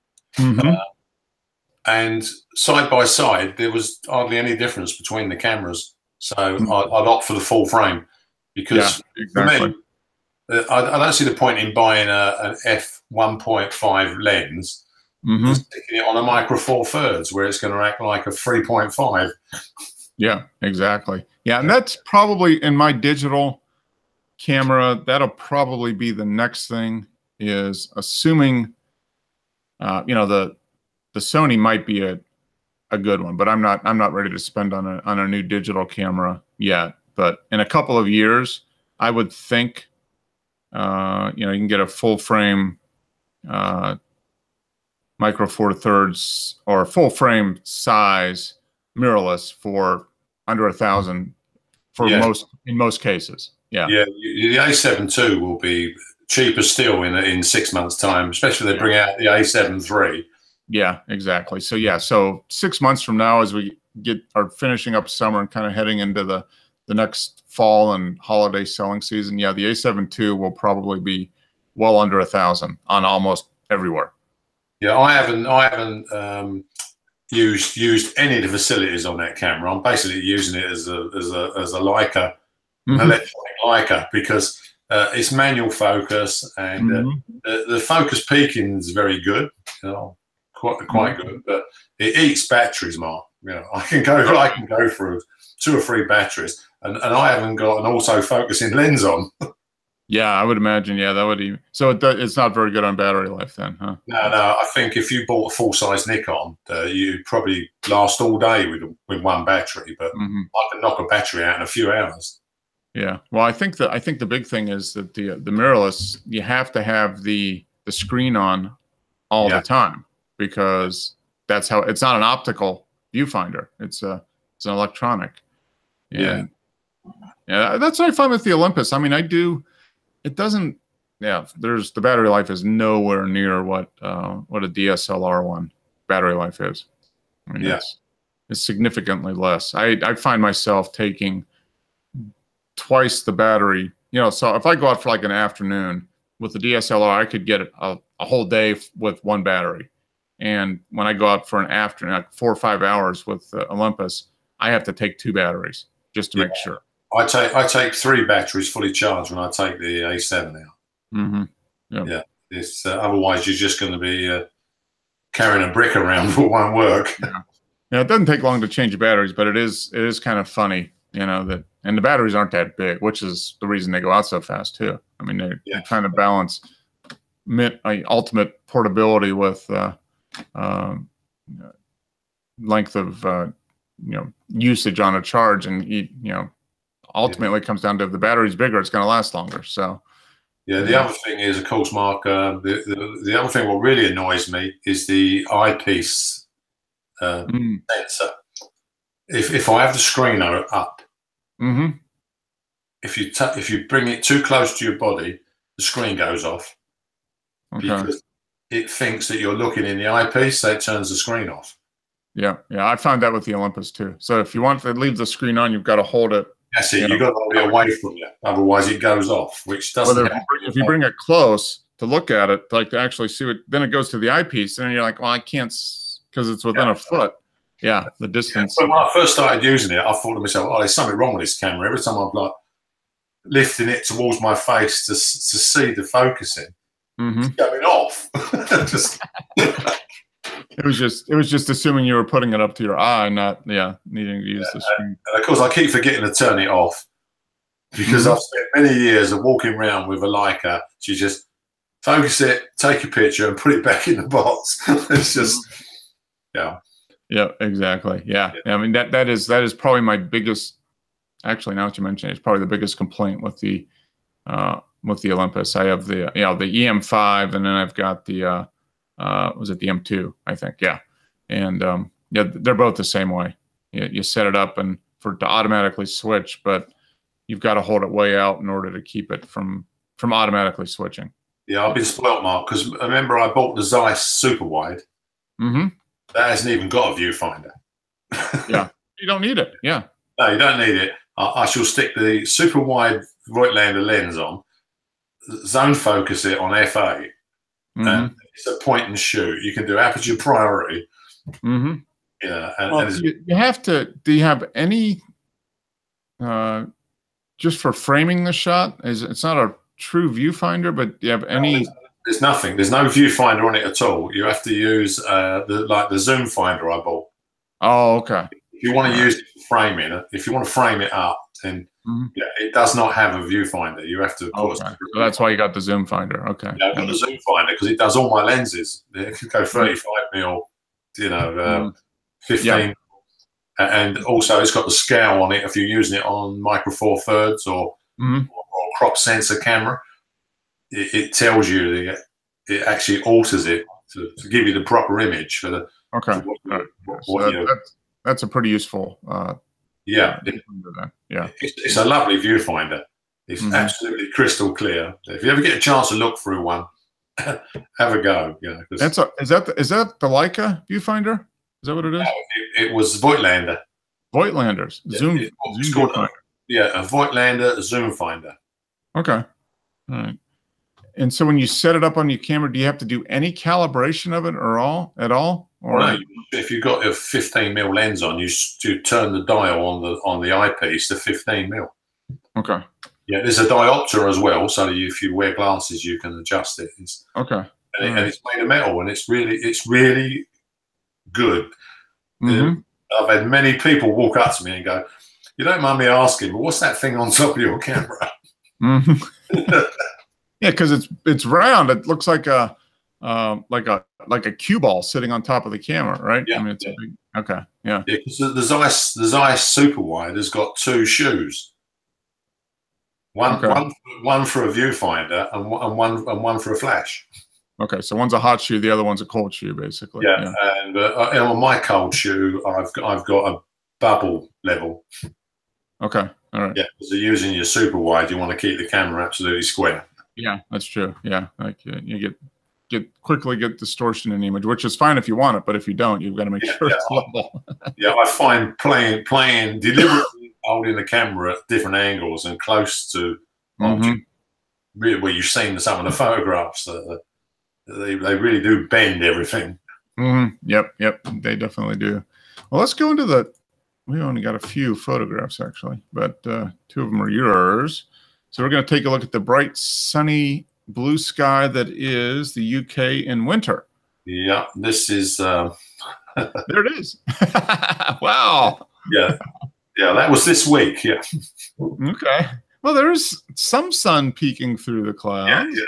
and side by side there was hardly any difference between the cameras. So I'd opt for the full frame, because for me, I don't see the point in buying an f1.5 lens and sticking it on a Micro Four Thirds where it's going to act like a 3.5. Yeah, exactly. Yeah, and that's probably in my digital camera. That'll probably be the next thing. Is assuming, the Sony might be a good one, but I'm not ready to spend on a new digital camera yet. But in a couple of years, I would think, you can get a full frame Micro Four Thirds or full frame size mirrorless for under $1,000 in most cases. Yeah. The A7 II will be cheaper still in 6 months' time, especially if they bring out the A7 III. Yeah, exactly. So 6 months from now, as we are finishing up summer and kind of heading into the next fall and holiday selling season, the A7 II will probably be well under $1,000 on almost everywhere. Yeah, I haven't used any of the facilities on that camera. I'm basically using it as a Leica, electronic Leica, because it's manual focus, and the focus peaking is very good, quite good. But it eats batteries, Mark. I can go through 2 or 3 batteries, and I haven't got an auto focusing lens on. Yeah, I would imagine. Yeah, that would even. So it's not very good on battery life then, huh? No. I think if you bought a full-size Nikon, you'd probably last all day with one battery. But I can knock a battery out in a few hours. Yeah. Well, I think the big thing is that the mirrorless, you have to have the screen on all the time, because that's how it's not an optical viewfinder. It's an electronic. Yeah. That's what I find with the Olympus. I mean, it doesn't. Yeah, the battery life is nowhere near what a DSLR one battery life is. I mean, it's significantly less. I find myself taking twice the battery. So if I go out for like an afternoon with the DSLR, I could get a whole day with one battery. And when I go out for an afternoon, like 4 or 5 hours with Olympus, I have to take 2 batteries just to make sure. I take 3 batteries fully charged when I take the A7 out. Yeah. It's otherwise you're just going to be carrying a brick around that won't work. Yeah, it doesn't take long to change the batteries, but it is kind of funny, that, and the batteries aren't that big, which is the reason they go out so fast too. I mean, they're trying to balance ultimate portability with length of usage on a charge, and ultimately it comes down to if the battery's bigger, it's going to last longer. So the other thing is, of course, Mark, the other thing what really annoys me is the eyepiece sensor. If I have the screen up, if you bring it too close to your body, the screen goes off, because it thinks that you're looking in the eyepiece, so it turns the screen off. Yeah, I found that with the Olympus too. So if you want to leave the screen on, you've got to hold it. That's it. You've got to be away from you, otherwise it goes off. Which doesn't. If you bring it close to look at it, like to actually see it, then it goes to the eyepiece, and you're like, well, I can't, because it's within a foot. Yeah, the distance. But when I first started using it, I thought to myself, oh, there's something wrong with this camera. Every time I'm like lifting it towards my face to see the focusing, it's going off. It was just assuming you were putting it up to your eye, not needing to use the screen. And of course, I keep forgetting to turn it off, because I've spent many years of walking around with a Leica. She just focus it, take a picture, and put it back in the box. It's just, yeah. Yeah, exactly. Yeah. I mean, that is probably my biggest. Actually, now that you mention it, it's probably the biggest complaint with the Olympus. I have the the EM5, and then I've got the was it the M2? I think, yeah. And yeah, they're both the same way. You set it up and for it to automatically switch, but you've got to hold it way out in order to keep it from automatically switching. Yeah, I've been spoilt, Mark, because remember I bought the Zeiss Super Wide. Mm-hmm. That hasn't even got a viewfinder. Yeah, you don't need it. Yeah. No, you don't need it. I shall stick the super wide Voigtlander lens on, zone focus it on f8, and it's a point and shoot. You can do aperture priority. Mm-hmm. Yeah, and you have to. Do you have any? Just for framing the shot, it's not a true viewfinder, but do you have any? There's nothing. There's no viewfinder on it at all. You have to use the zoom finder I bought. Oh, okay. If you want to use it for framing, if you want to frame it up, then yeah, it does not have a viewfinder. You have to. Okay. So that's why you got the zoom finder. Okay. Yeah, I've got the zoom finder because it does all my lenses. It can go 35 mil, 15, yeah. and also it's got the scale on it. If you're using it on Micro Four Thirds or crop sensor camera, it tells you it actually alters it to give you the proper image for the. Okay. That's a pretty useful. Yeah. Yeah. It's a lovely viewfinder. It's absolutely crystal clear. If you ever get a chance to look through one, have a go. Is that the Leica viewfinder? Is that what it is? No, it was Voigtlander. Voigtlander's zoom viewfinder. A Voigtlander zoom finder. Okay. All right. And so when you set it up on your camera, do you have to do any calibration of it at all? Or no, if you've got a 15 mil lens on, you turn the dial on the eyepiece to 15 mil. Okay. Yeah, there's a diopter as well, so if you wear glasses, you can adjust it. Okay. And it's made of metal, and it's really good. I've had many people walk up to me and go, "You don't mind me asking, but what's that thing on top of your camera?" Yeah, because it's round. It looks like a cue ball sitting on top of the camera, right? Yeah. I mean, it's a big, okay. Yeah. Yeah, because the Zeiss Super Wide has got two shoes. One for a viewfinder and one for a flash. Okay, so one's a hot shoe, the other one's a cold shoe, basically. Yeah. And on my cold shoe, I've got a bubble level. Okay, all right. Yeah, because you're using your super wide, you want to keep the camera absolutely square. Yeah, that's true. Yeah, like you quickly get distortion in the image, which is fine if you want it, but if you don't, you've got to make sure it's level. Yeah, I find playing deliberately holding the camera at different angles and close to really where you've seen some of the photographs. They really do bend everything. Yep, they definitely do. Well, let's go into we only got a few photographs actually, but 2 of them are yours. So we're going to take a look at the bright, sunny blue sky that is the UK in winter. Yeah, this is. There it is. Wow. Yeah, that was this week. Yeah. Okay. Well, there's some sun peeking through the clouds. Yeah.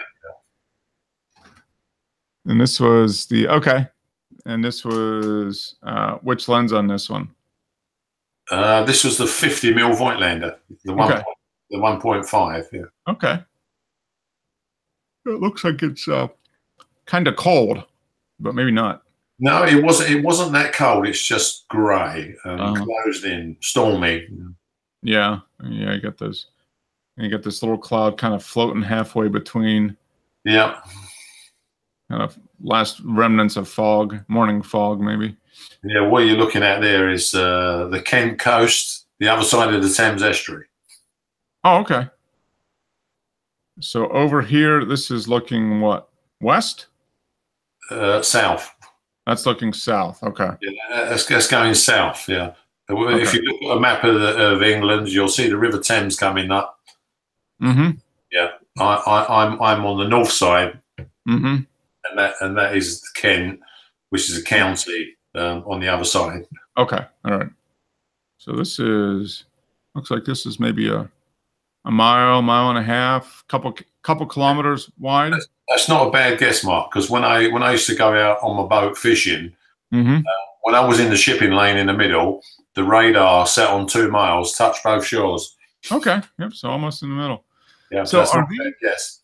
And this was and this was which lens on this one? This was the 50 mil Voigtlander, the 1.5. Yeah. Okay. It looks like it's kind of cold, but maybe not. No, it wasn't that cold. It's just grey and closed in, stormy. Yeah. You got this. And you got this little cloud kind of floating halfway between. Yeah. Kind of last remnants of fog, morning fog, maybe. Yeah, what you're looking at there is the Kent coast, the other side of the Thames estuary. Oh, okay. So over here, this is looking what? West? South. That's looking south. Okay. Yeah, that's going south. Yeah. Okay. If you look at a map of England, you'll see the River Thames coming up. Yeah. I'm on the north side. And that is Kent, which is a county on the other side. Okay. All right. So this looks like this is maybe a a mile, mile and a half, couple kilometers wide. That's not a bad guess, Mark. Because when I used to go out on my boat fishing, when I was in the shipping lane in the middle, the radar set on 2 miles, touched both shores. Okay. Yep. So almost in the middle. Yeah. So are these, yes.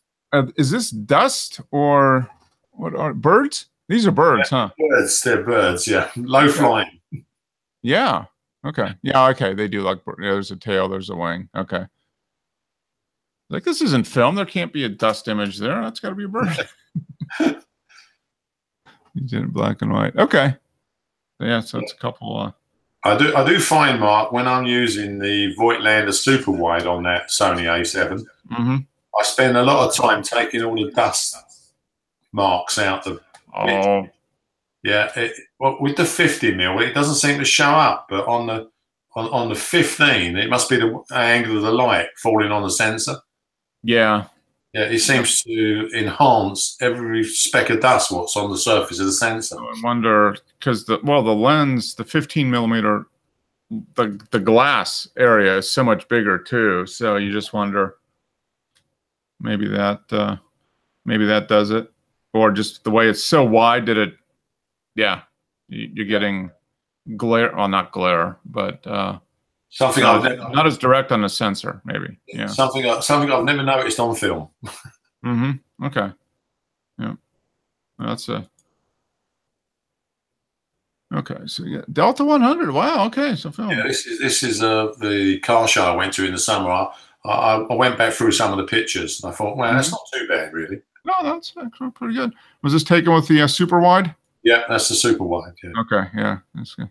Is this dust or what are birds? These are birds, huh? Birds. They're birds. Yeah. Low flying. Yeah. Okay. Yeah. Okay. They do like, yeah, there's a tail, there's a wing. Okay. Like, this isn't film. There can't be a dust image there. That's got to be a bird. He's in black and white. Okay. Yeah. So it's a couple. I do find, Mark, when I'm using the Voigtlander Super Wide on that Sony A7, I spend a lot of time taking all the dust marks out the. Oh. Yeah. Well, with the 50mm, it doesn't seem to show up, but on the 15, it must be the angle of the light falling on the sensor. Yeah. Yeah, it seems to enhance every speck of dust what's on the surface of the sensor. I wonder, because the lens, the 15mm, the glass area is so much bigger too. So you just wonder, maybe that does it, or just the way it's so wide that it, yeah, you're getting glare. Well, not glare, but something not as direct on the sensor, maybe. Yeah. Something I've never noticed on film. Okay. Yeah. That's okay. So yeah, Delta 100. Wow. Okay. So film. Yeah, this is the car show I went to in the summer. I went back through some of the pictures and I thought, well, that's not too bad, really. No, that's actually pretty good. Was this taken with the super wide? Yeah, that's the super wide. Yeah. Okay. Yeah. That's good.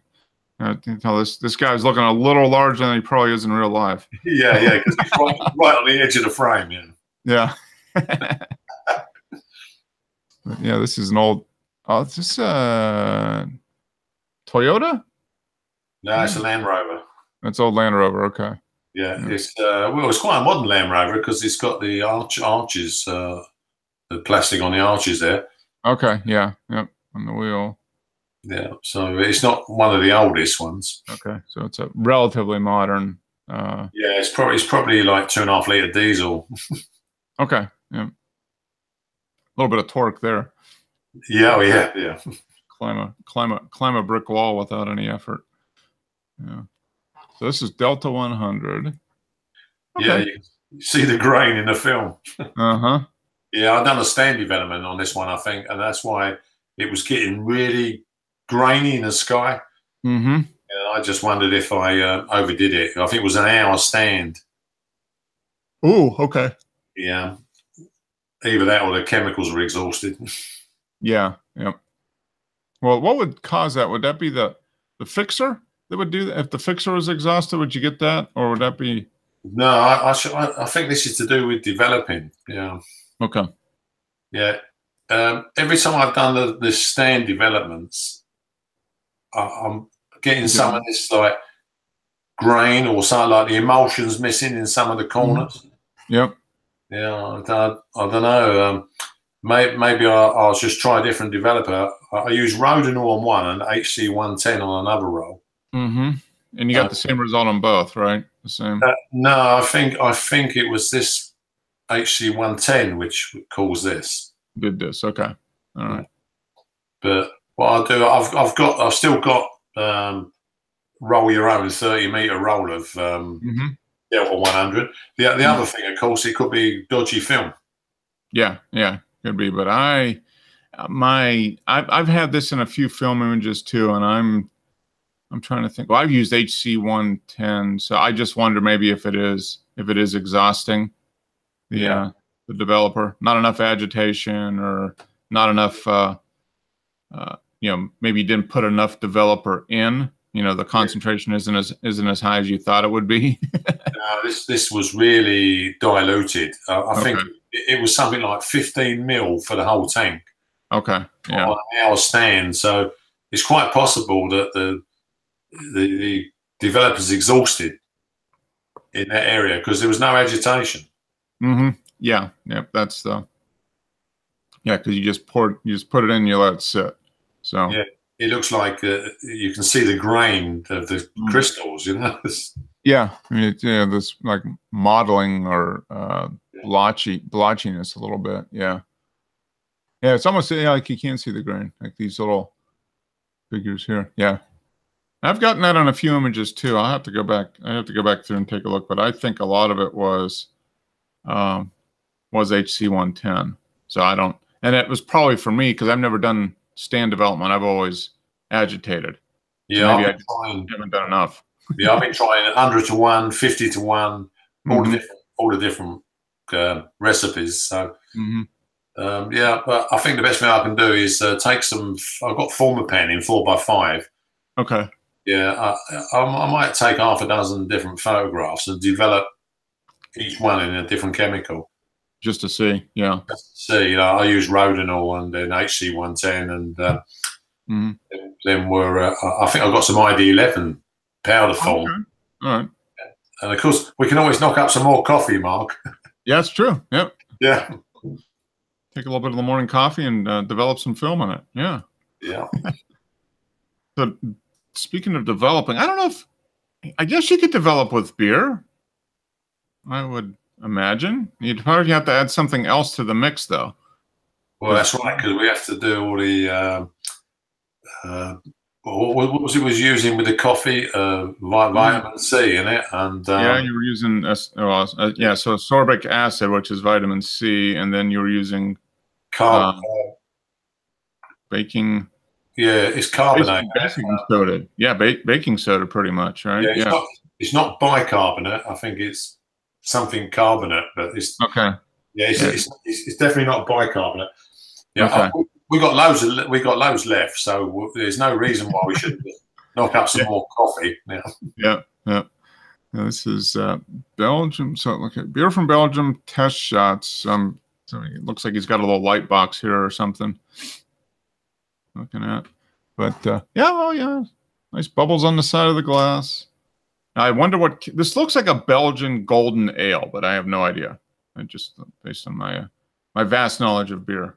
I can tell this guy's looking a little larger than he probably is in real life. Yeah, because he's right on the edge of the frame. Yeah. Yeah, this is an old. Oh, is this Toyota? No, it's a Land Rover. It's old Land Rover. Okay. Yeah, it's it's quite a modern Land Rover because it's got the arches, the plastic on the arches there. Okay. Yeah. Yep. On the wheel. Yeah, so it's not one of the oldest ones. Okay, so it's a relatively modern. Yeah, it's probably like 2.5 liter diesel. Okay, yeah, a little bit of torque there. Yeah, yeah. Climb a brick wall without any effort. Yeah. So this is Delta 100. Okay. Yeah, you see the grain in the film. Yeah, I've done a stand development on this one, I think, and that's why it was getting really grainy in the sky. And I just wondered if I overdid it. I think it was an hour stand. Oh, okay. Yeah. Either that or the chemicals were exhausted. Yeah. Well, what would cause that? Would that be the fixer that would do that? If the fixer was exhausted, would you get that? Or would that be? No, I think this is to do with developing. Yeah. Okay. Yeah. Every time I've done the stand developments, I'm getting some of this like grain or something, like the emulsions missing in some of the corners. Yep. Yeah, I don't know. Maybe I'll just try a different developer. I use Rodin on one and HC110 on another roll. And you got the same result on both, right? The same. No, I think it was this HC110 which caused this. Did this? Okay. All right. But what I'll do, I've still got roll your own 30-meter roll of Delta 100. The other thing, of course, it could be dodgy film. Yeah, could be. But I've had this in a few film images too, and I'm trying to think. Well, I've used HC110, so I just wonder maybe if it is exhausting the developer. Not enough agitation, or not enough. Maybe you didn't put enough developer in. The concentration isn't as high as you thought it would be. No, this was really diluted. I think it was something like 15 mil for the whole tank. Okay. Yeah. On an hour stand, so it's quite possible that the developers exhausted in that area because there was no agitation. Yeah. That's because you just put it in, and you let it sit. So it looks like you can see the grain of the crystals. Yeah, I mean, yeah, this like modeling or blotchiness a little bit. Yeah, yeah, it's almost like you can't see the grain, like these little figures here. Yeah, I've gotten that on a few images too. I'll have to go back. I have to go back through and take a look, but I think a lot of it was HC110. So I don't, and it was probably for me because I've never done stand development. I've always agitated. Yeah, so maybe I haven't done enough. Yeah, I've been trying 100 to 1, 50 to 1, all the different recipes. So, yeah, but I think the best thing I can do is take some. I've got Formapen in 4x5. Okay. Yeah, I might take half a dozen different photographs and develop each one in a different chemical. Just to see, yeah. Just to see, I use Rodinal and then HC110, and then I think I've got some ID11 powder form. Okay. All right. And of course, we can always knock up some more coffee, Mark. Yeah, it's true. Yep. Yeah. Take a little bit of the morning coffee and develop some film on it. Yeah. Yeah. So speaking of developing, I don't know if, I guess you could develop with beer. I would imagine. You'd probably have to add something else to the mix, though. Well, that's right, because we have to do all the, what was it was using with the coffee? Vitamin C in it. And yeah, you were using, so sorbic acid, which is vitamin C, and then you were using baking. Yeah, it's carbonate. Baking soda. Yeah, baking soda pretty much, right? Yeah, it's not bicarbonate. I think it's something carbonate, but it's okay. Yeah, it's definitely not bicarbonate. Yeah, okay. we got loads left, so there's no reason why we shouldn't knock up some more coffee now. Yeah. Now, this is Belgium. So look at beer from Belgium test shots. So it looks like he's got a little light box here or something. Looking at, but yeah, nice bubbles on the side of the glass. I wonder what this looks like. A Belgian golden ale, but I have no idea. I just based on my vast knowledge of beer.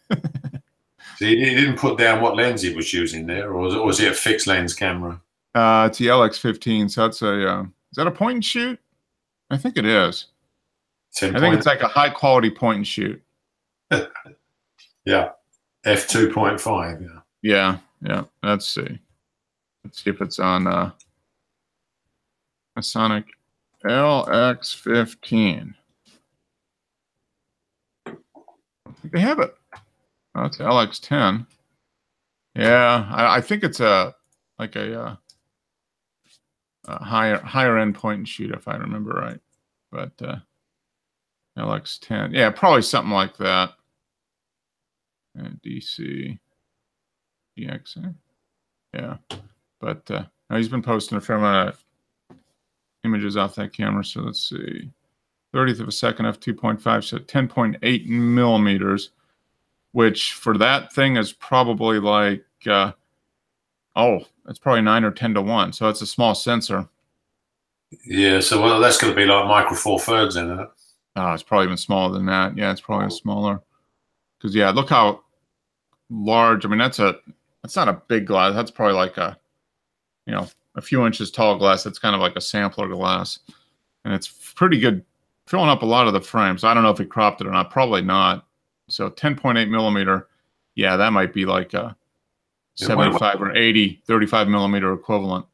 So he didn't put down what lens he was using there, or was it a fixed lens camera? It's the LX15. So that's is that a point and shoot? I think it is. I think it's like a high quality point and shoot. Yeah. F2.5. Yeah. Let's see if it's on a Sonic LX15. I think they have it. Oh, it's LX10. Yeah, I think it's a higher end point and shoot if I remember right. But LX10, yeah, probably something like that. And DC, DX, yeah. But he's been posting a fair amount of images off that camera. So let's see, 30th of a second, f2.5, so 10.8 millimeters, which for that thing is probably like, it's probably 9 or 10 to 1. So it's a small sensor. Yeah, so that's going to be like micro four thirds in it. Oh, it's probably even smaller than that. Yeah, it's probably smaller. Because yeah, look how large. I mean, that's not a big glass. That's probably like a few inches tall glass. That's kind of like a sampler glass, and it's pretty good, filling up a lot of the frames. I don't know if he cropped it or not. Probably not. So 10.8 millimeter. Yeah, that might be like a 75 or 80, 35 millimeter equivalent.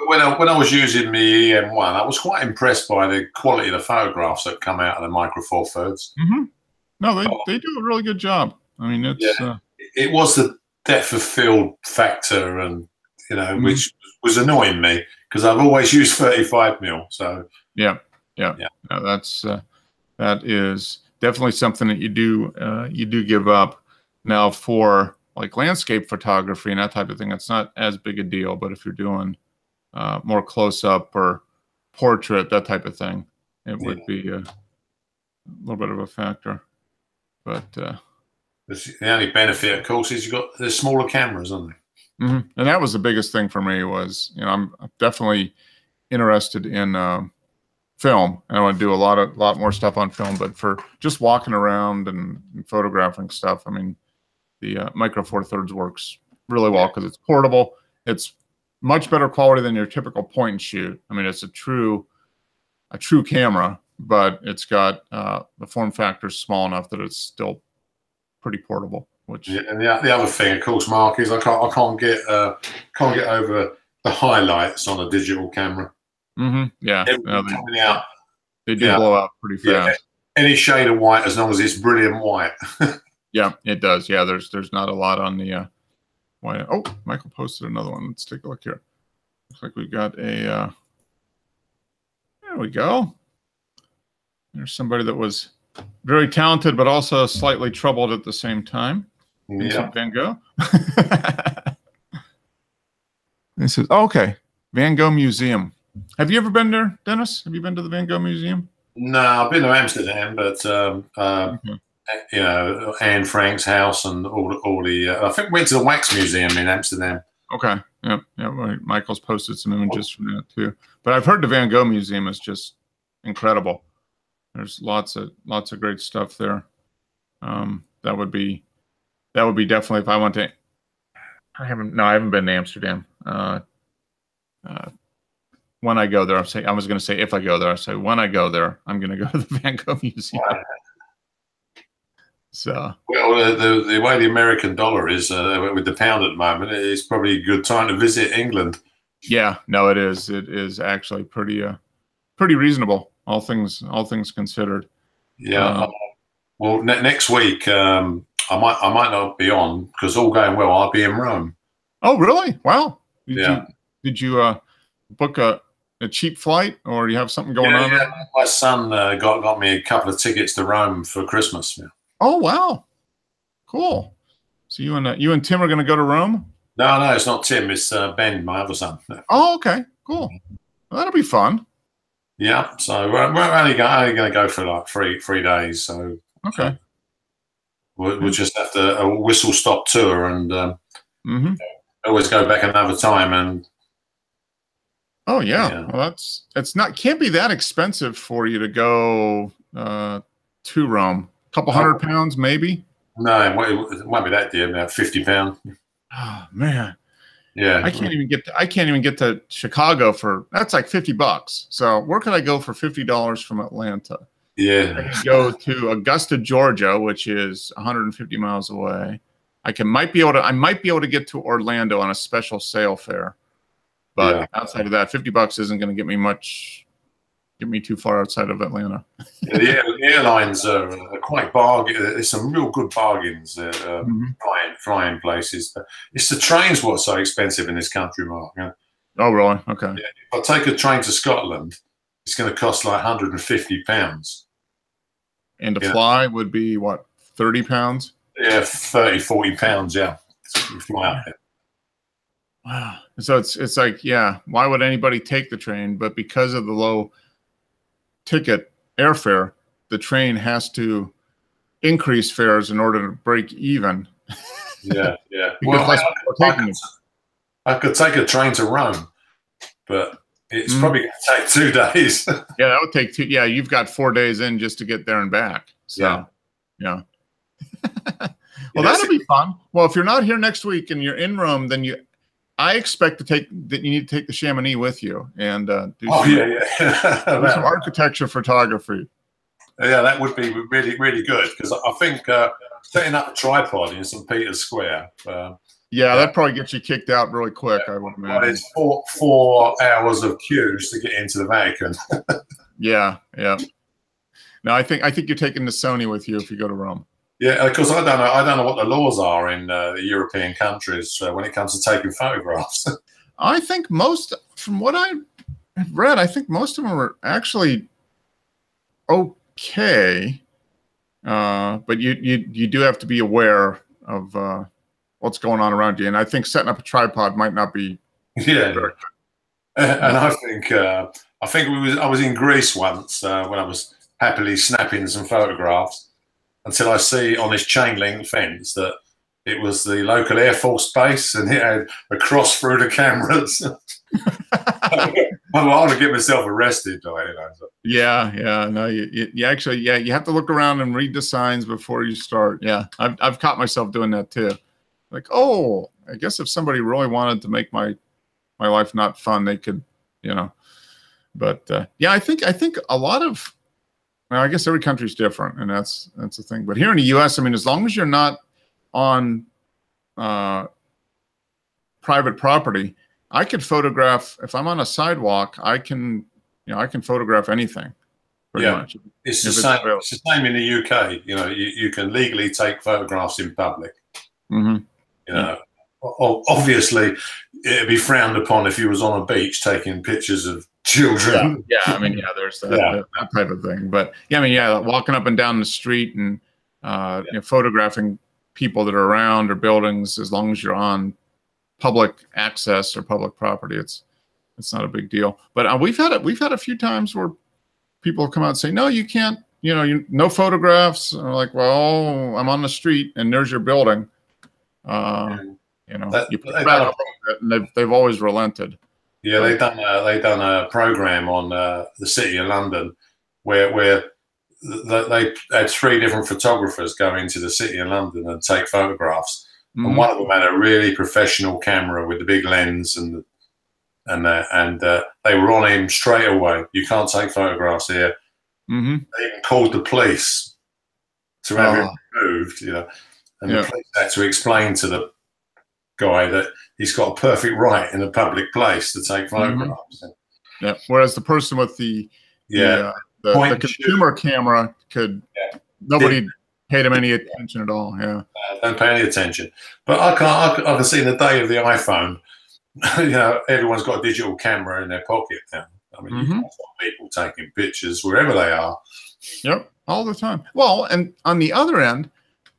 when I was using the EM1, I was quite impressed by the quality of the photographs that come out of the micro four thirds. No, they do a really good job. I mean, it's it was the depth of field factor, and which was annoying me because I've always used 35 mil. So yeah. No, that is definitely something that you do give up. Now for like landscape photography and that type of thing, it's not as big a deal. But if you're doing more close up or portrait, that type of thing, it would be a little bit of a factor. But the only benefit, of course, is you've got the smaller cameras, aren't they? And that was the biggest thing for me was, I'm definitely interested in film, and I want to do a lot more stuff on film. But for just walking around and photographing stuff, I mean, the micro four thirds works really well because it's portable. It's much better quality than your typical point and shoot. I mean, it's a true camera, but it's got the form factor is small enough that it's still pretty portable. Which and the other thing, of course, Mark, is I can't get over the highlights on a digital camera. Yeah, coming out, they do blow out pretty fast. Any shade of white, as long as it's brilliant white. Yeah, it does. Yeah, there's not a lot on the white. Oh, Michael posted another one. Let's take a look here. Looks like we got a. There we go. There's somebody that was very talented, but also slightly troubled at the same time. Vincent Van Gogh. This is okay. Van Gogh Museum. Have you ever been there, Dennis? Have you been to the Van Gogh Museum? No, I've been to Amsterdam, but you know, Anne Frank's house and all the. I think we went to the Wax Museum in Amsterdam. Okay. Yeah. Right. Michael's posted some images from that too. But I've heard the Van Gogh Museum is just incredible. There's lots of great stuff there. That would be definitely if I went to. I haven't been to Amsterdam. When I go there, I was going to say if I go there. I say when I go there, I'm going to go to the Van Gogh Museum. Wow. So well, the way the American dollar is with the pound at the moment, it's probably a good time to visit England. Yeah, no, it is. It is actually pretty reasonable, all things considered. Yeah. Well, next week I might not be on because all going well, I'll be in Rome. Oh, really? Wow. Did you book a cheap flight, or do you have something going on? Yeah. My son got me a couple of tickets to Rome for Christmas. Yeah. Oh, wow. Cool. So you and Tim are going to go to Rome? No, it's not Tim. It's Ben, my other son. Oh, okay. Cool. Well, that'll be fun. Yeah. So we're only going to go for like three days. So okay. We'll just have to a whistle stop tour and always go back another time. And oh yeah. Well, can't be that expensive for you to go to Rome. Couple £100 maybe. No, it won't be that dear. About £50. Oh man. Yeah. I can't even get to Chicago for that's like $50. So where could I go for $50 from Atlanta? Yeah. I can go to Augusta, Georgia, which is 150 miles away. I might be able to get to Orlando on a special sale fare. But outside of that, $50 isn't going to get me too far outside of Atlanta. The airlines are quite bargain. There's some real good bargains flying places. But it's the trains what's so expensive in this country, Mark. You know? Oh, really? Okay. Yeah, if I take a train to Scotland, it's going to cost like £150. And to fly would be what, £30? Yeah, £30-40. Yeah, you fly out there. Wow. So it's like, why would anybody take the train? But because of the low ticket airfare, the train has to increase fares in order to break even. Yeah. Well, I could take a train to Rome, but it's probably going to take 2 days. Yeah, that would take 2. Yeah, you've got 4 days in just to get there and back. So, yeah. Well, that'll be fun. Well, if you're not here next week and you're in Rome, then I expect you need to take the Chamonix with you and do some architecture photography. Yeah, that would be really, really good because I think setting up a tripod in St. Peter's Square. That probably gets you kicked out really quick. I would imagine. It's 4 hours of queues to get into the Vatican. Yeah. No, I think you're taking the Sony with you if you go to Rome. Yeah, because I don't know what the laws are in the European countries when it comes to taking photographs. I think from what I have read, I think most of them are actually okay, but you do have to be aware of what's going on around you, and I think setting up a tripod might not be. Yeah, and I think I was in Greece once when I was happily snapping some photographs. Until I see on this chain link fence that it was the local Air Force base and it had a cross through the cameras. I want to get myself arrested. So. Yeah. No, you actually, you have to look around and read the signs before you start. Yeah, I've caught myself doing that too. Like, I guess if somebody really wanted to make my my life not fun, they could, you know. But yeah, I think a lot of, well, I guess every country's different, and that's the thing. But here in the U.S., I mean, as long as you're not on private property, I could photograph. If I'm on a sidewalk, I can photograph anything. Pretty much. It's the same. It's the same in the UK. You know, you can legally take photographs in public. Mm-hmm. You know, obviously, it'd be frowned upon if you was on a beach taking pictures of children. Yeah, I mean, there's that type of thing. But yeah, I mean, walking up and down the street and you know, photographing people that are around or buildings, as long as you're on public access or public property, it's not a big deal. But we've had a few times where people come out and say, no, you can't, you know, no photographs. And we're like, well, I'm on the street and there's your building. You know, you put it back a little bit, and they've always relented. Yeah, they done a program on the City of London where they had 3 different photographers go into the City of London and take photographs. Mm-hmm. And one of them had a really professional camera with the big lens, and they were on him straight away. You can't take photographs here. Mm-hmm. They even called the police to have him removed, you know. And the police had to explain to the guy that he's got a perfect right in a public place to take photographs. Mm-hmm. Yeah. Whereas the person with the consumer camera nobody paid him any attention at all. Yeah. Don't pay any attention. But I can see in the day of the iPhone, you know, everyone's got a digital camera in their pocket now. I mean, you can't stop people taking pictures wherever they are. Yep, all the time. Well, and on the other end,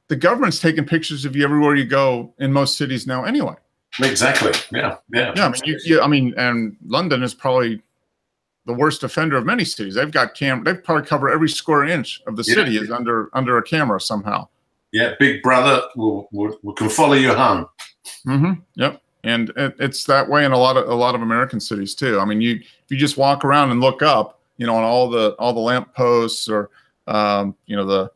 the government's taking pictures of you everywhere you go in most cities now anyway. Exactly. Yeah. I mean, and London is probably the worst offender of many cities. They've got they probably cover every square inch of the city is under a camera somehow. Yeah, Big Brother can follow you home. Mm-hmm. Yep. And it's that way in a lot of American cities too. I mean, if you just walk around and look up, you know, on all the lamp posts or you know, the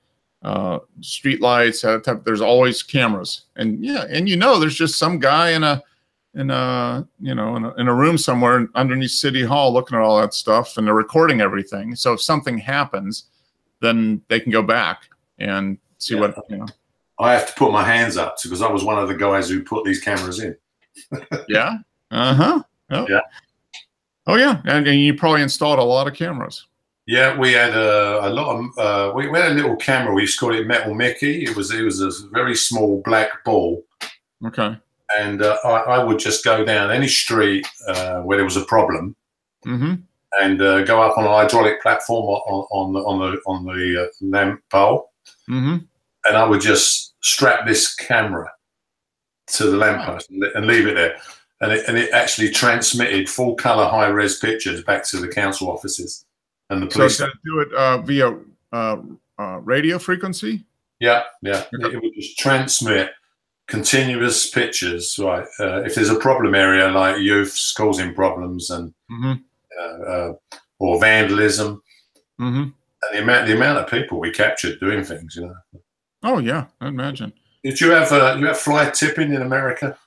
street lights, there's always cameras. And there's just some guy in a room somewhere underneath City Hall looking at all that stuff, and they're recording everything. So if something happens, then they can go back and see what, you know. I have to put my hands up because I was one of the guys who put these cameras in. Yeah. Oh. Yeah. Oh yeah, and you probably installed a lot of cameras. Yeah, we had a lot of. We had a little camera. We used to call it Metal Mickey. It was a very small black ball. Okay. And I would just go down any street where there was a problem, and go up on an hydraulic platform on the lamp pole, and I would just strap this camera to the lamppost and leave it there, and it actually transmitted full color high res pictures back to the council offices and the police. So do it via radio frequency. Yeah. It would just transmit continuous pictures, right? If there's a problem area like youths causing problems and or vandalism, and the amount of people we captured doing things, you know. Oh yeah, I imagine. Did you have fly tipping in America?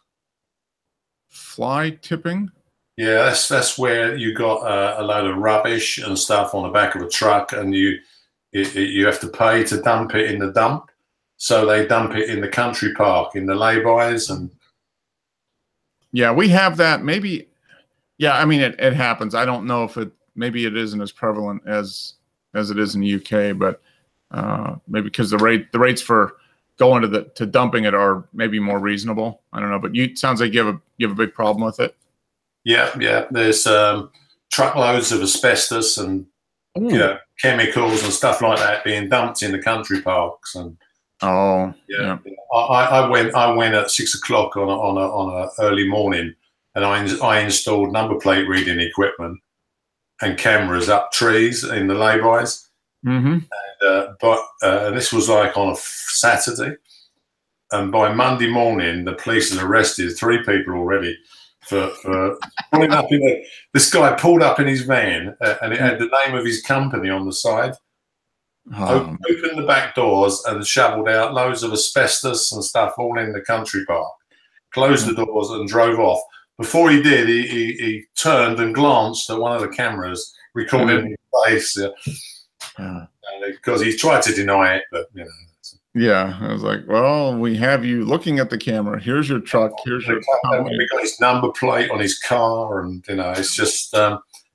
Fly tipping? Yeah, that's where you got a load of rubbish and stuff on the back of a truck, and you have to pay to dump it in the dump. So they dump it in the country park, in the lay-bys, and yeah, we have that. Maybe, yeah. I mean, it happens. I don't know if maybe it isn't as prevalent as it is in the UK, but maybe because the rates for going to dumping it are maybe more reasonable. I don't know, but it sounds like you have a big problem with it. Yeah. There's truckloads of asbestos and chemicals and stuff like that being dumped in the country parks. And yeah. I went at 6 o'clock on a early morning, and I installed number plate reading equipment and cameras up trees in the lay-bys. But this was like on a Saturday, and by Monday morning, the police had arrested 3 people already for pulling up this guy pulled up in his van, and it had the name of his company on the side. Opened the back doors and shoveled out loads of asbestos and stuff all in the country park. Closed the doors and drove off. before he did, he turned and glanced at one of the cameras, recording his face. Because he tried to deny it, but you know. Yeah, I was like, well, we have you looking at the camera. Here's your truck. Here's your company. We got his number plate on his car, and you know, it's just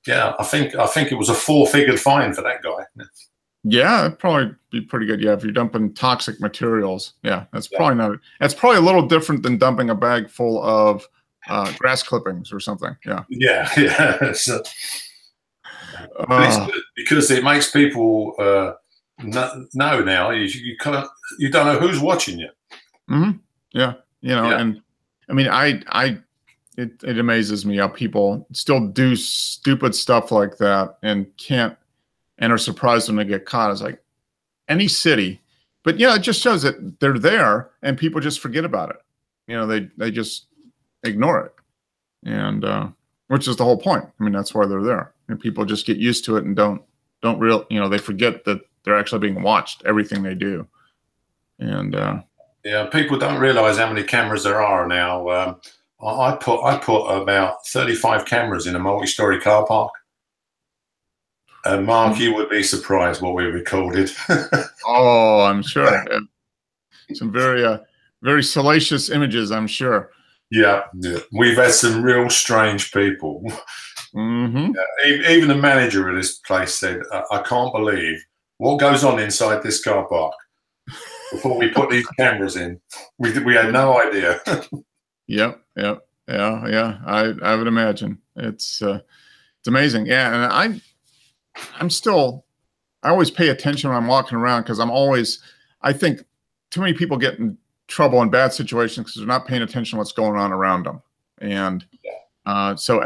yeah. I think it was a 4-figure fine for that guy. Yeah, it'd probably be pretty good. Yeah, if you're dumping toxic materials, yeah, that's probably not. That's probably a little different than dumping a bag full of grass clippings or something. Yeah. Yeah. So, it's good because it makes people. No, now you can't. You don't know who's watching you. Yeah, you know, and I mean, it amazes me how people still do stupid stuff like that and are surprised when they get caught. It's like any city, but yeah, it just shows that they're there and people just forget about it. You know, they just ignore it, and which is the whole point. I mean, that's why they're there, and people just get used to it and don't they forget that they're actually being watched, everything they do. And yeah, people don't realize how many cameras there are now. I put about 35 cameras in a multi-story car park. And Mark, you would be surprised what we recorded. Oh, I'm sure. Some very salacious images, I'm sure. Yeah. We've had some real strange people. Even the manager of this place said, I can't believe what goes on inside this car park. Before we put these cameras in, we had no idea. Yeah. I would imagine it's amazing. Yeah, and I always pay attention when I'm walking around because I think too many people get in trouble in bad situations because they're not paying attention to what's going on around them. And so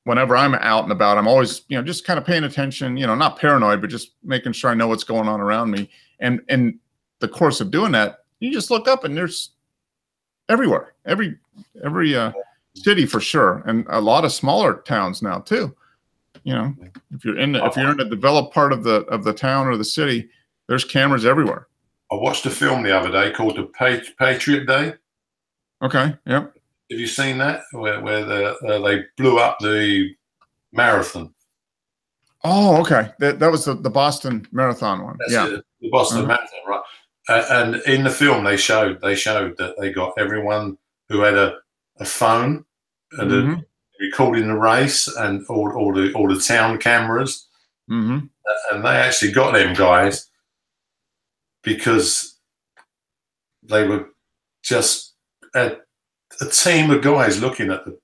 whenever I'm out and about, I'm always, just kind of paying attention, not paranoid, but just making sure I know what's going on around me. And in the course of doing that, you just look up and there's everywhere, every city for sure. And a lot of smaller towns now too. If you're in the developed part of the town or the city, there's cameras everywhere. I watched a film the other day called The Patriot Day. Okay. Yep. Have you seen that where they blew up the marathon? Oh, okay. That was the Boston Marathon one. The Boston Marathon, right? And in the film, they showed that they got everyone who had a phone and recording the race and all the town cameras, and they actually got them guys because they were just a team of guys looking at the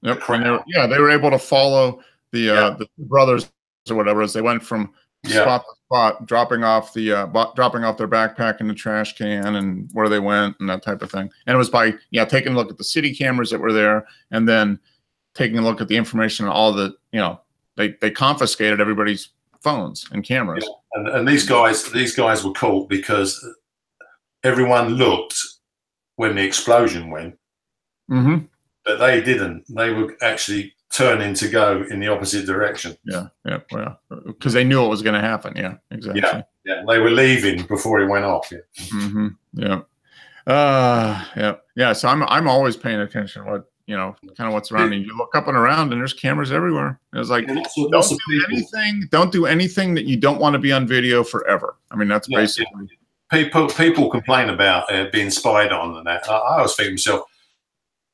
they were able to follow the brothers or whatever as they went from spot to spot, dropping off their backpack in the trash can and where they went and that type of thing. And it was by taking a look at the city cameras that were there and then taking a look at the information on all the they confiscated everybody's phones and cameras. And these guys were caught because everyone looked when the explosion went, but they didn't. They were actually turning to go in the opposite direction. Yeah, because they knew it was going to happen. Yeah, exactly. Yeah, they were leaving before it went off. So I'm always paying attention to what kind of what's surrounding you. You look up and around, and there's cameras everywhere. And it's like don't do anything that you don't want to be on video forever. I mean, that's basically. People complain about being spied on and that. I always think to myself,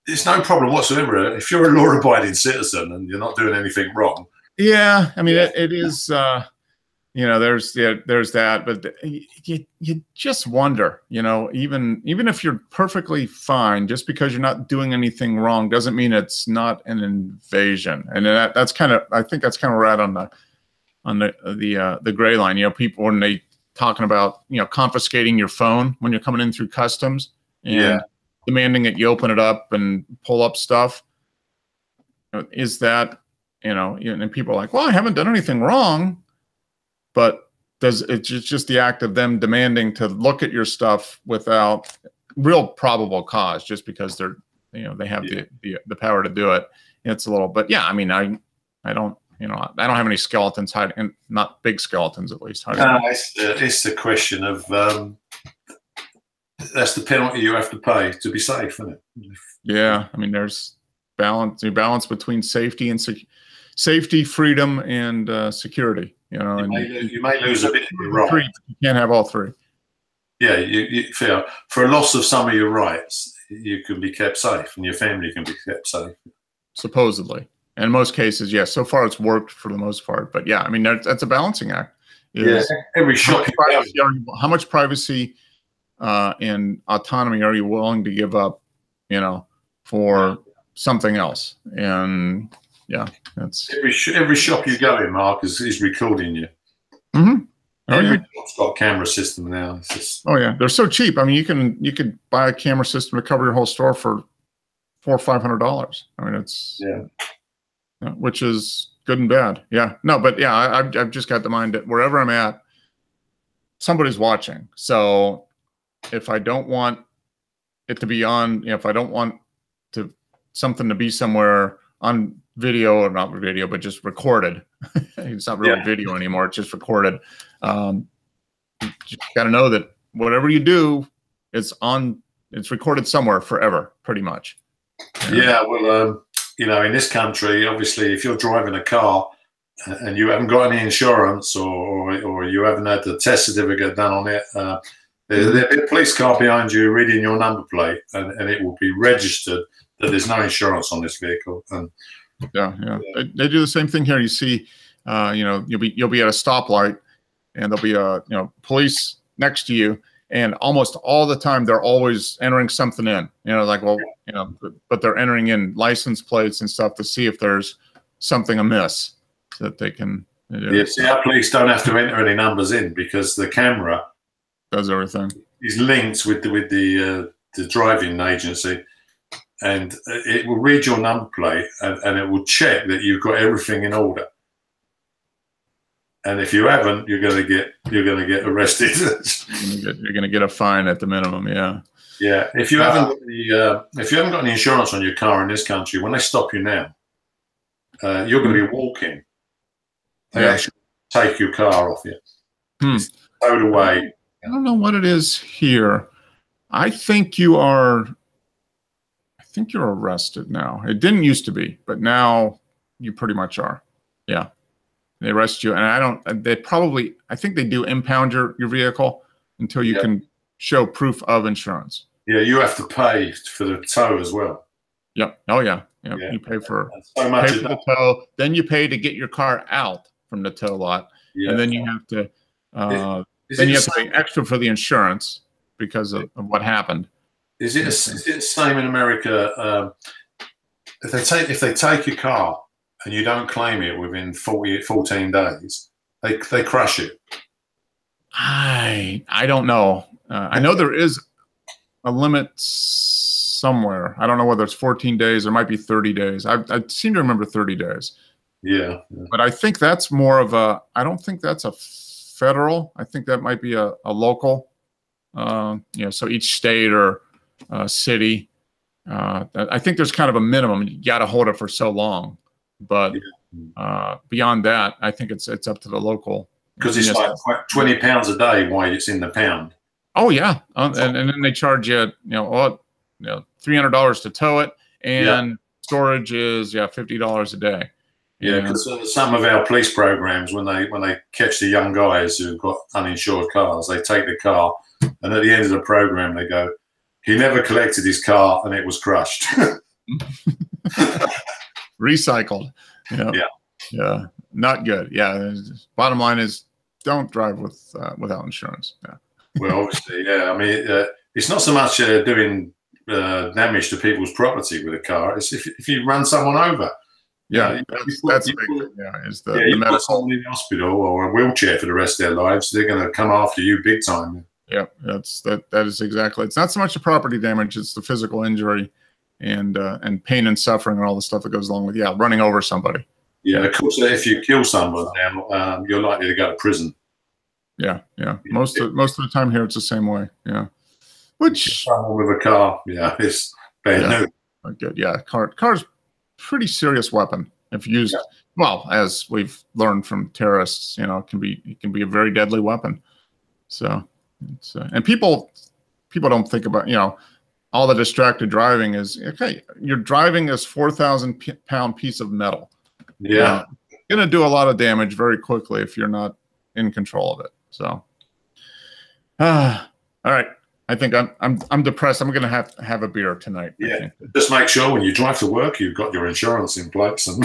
it's no problem whatsoever if you're a law-abiding citizen and you're not doing anything wrong. Yeah, I mean it is. There's that, but you just wonder. Even if you're perfectly fine, just because you're not doing anything wrong doesn't mean it's not an invasion. And that's kind of, I think that's kind of where we're at on the gray line. People when they talking about confiscating your phone when you're coming in through customs and demanding that you open it up and pull up stuff. Is that and people are like, well, I haven't done anything wrong, but it's just the act of them demanding to look at your stuff without real probable cause, just because they're they have the power to do it. It's a little, but I mean, I don't have any skeletons hiding, and not big skeletons at least. No, it's the question of that's the penalty you have to pay to be safe, isn't it? Yeah, I mean, there's balance between safety and safety, freedom, and security. You know, you may lose a bit of your rights. You can't have all three. Yeah, you feel for a loss of some of your rights, you can be kept safe, and your family can be kept safe. Supposedly, and in most cases, yes. So far, it's worked for the most part. But yeah, I mean, that's a balancing act. Yeah, every shot. How much privacy and autonomy are you willing to give up? You know, for something else? And yeah, that's every shop you go in, Mark, is recording you. Mm-hmm. Every shop's got a camera system now. It's just... Oh yeah, they're so cheap. I mean, you could buy a camera system to cover your whole store for $400 or $500. I mean, it's which is good and bad. Yeah, no, but yeah, I've just got the mind that wherever I'm at, somebody's watching. So if I don't want it to be on, if I don't want something to be somewhere on video, or not video, but just recorded. It's not really video anymore. It's just recorded. You got to know that whatever you do, it's recorded somewhere forever, pretty much. Yeah. Well, you know, in this country, obviously, if you're driving a car and you haven't got any insurance or you haven't had the test certificate done on it, there'll be a police car behind you reading your number plate, and it will be registered that there's no insurance on this vehicle. And they do the same thing here. You see, you know, you'll be at a stoplight, and there'll be police next to you, and almost all the time they're always entering something in. You know, like, well, you know, but they're entering in license plates and stuff to see if there's something amiss so that they can. Yeah, see, our police don't have to enter any numbers in because the camera does everything. Is linked with the driving agency, and it will read your number plate and it will check that you've got everything in order. And if you haven't, you're going to get arrested. You're going to get a fine at the minimum. Yeah. Yeah. If you haven't got any insurance on your car in this country, when they stop you now, you're going to be walking. They actually take your car off you. It's towed away. I don't know what it is here. I think you're arrested now. It didn't used to be, but now you pretty much are. Yeah. They arrest you, and I think they do impound your vehicle until you can show proof of insurance. Yeah, you have to pay for the tow as well. Yep. Oh yeah. Yep. You pay for the tow, then you pay to get your car out from the tow lot, and then you have to you have to pay extra for the insurance because of what happened. Is it the same in America? If they take your car and you don't claim it within 14 days, they crush it. I don't know. I know there is a limit somewhere. I don't know whether it's 14 days or might be 30 days. I seem to remember 30 days. Yeah. But I think that's more of a, I don't think that's a federal. I think that might be a local. So each state or city, I think there's kind of a minimum. You got to hold it for so long. But beyond that, I think it's up to the local. Because it's like £20 a day while it's in the pound. Oh yeah, and then they charge you, $300 to tow it, and storage is $50 a day. Yeah, because some of our police programs, when they catch the young guys who've got uninsured cars, they take the car, and at the end of the program, they go, "He never collected his car, and it was crushed." Recycled. Yeah, not good. Yeah, bottom line is, don't drive without insurance. Yeah. Well, obviously, yeah. I mean, it's not so much doing damage to people's property with a car. It's if you run someone over. Yeah, that's big. Yeah, is the medical. Put someone in the hospital or a wheelchair for the rest of their lives, they're going to come after you big time. Yeah, that is exactly. It's not so much the property damage; it's the physical injury and pain and suffering and all the stuff that goes along with running over somebody. Yeah, of course. If you kill someone, now you're likely to go to prison. Yeah. Most of the time here, it's the same way. Yeah, which someone with a car, it's bad news. Good. Yeah, car's pretty serious weapon if used well, as we've learned from terrorists. It can be a very deadly weapon. So it's and people people don't think about, all the distracted driving is, okay, you're driving this 4,000-pound piece of metal. Yeah. Going to do a lot of damage very quickly if you're not in control of it. So, all right. I think I'm depressed. I'm going to have a beer tonight. Yeah. Just make sure when you drive to work, you've got your insurance in place. And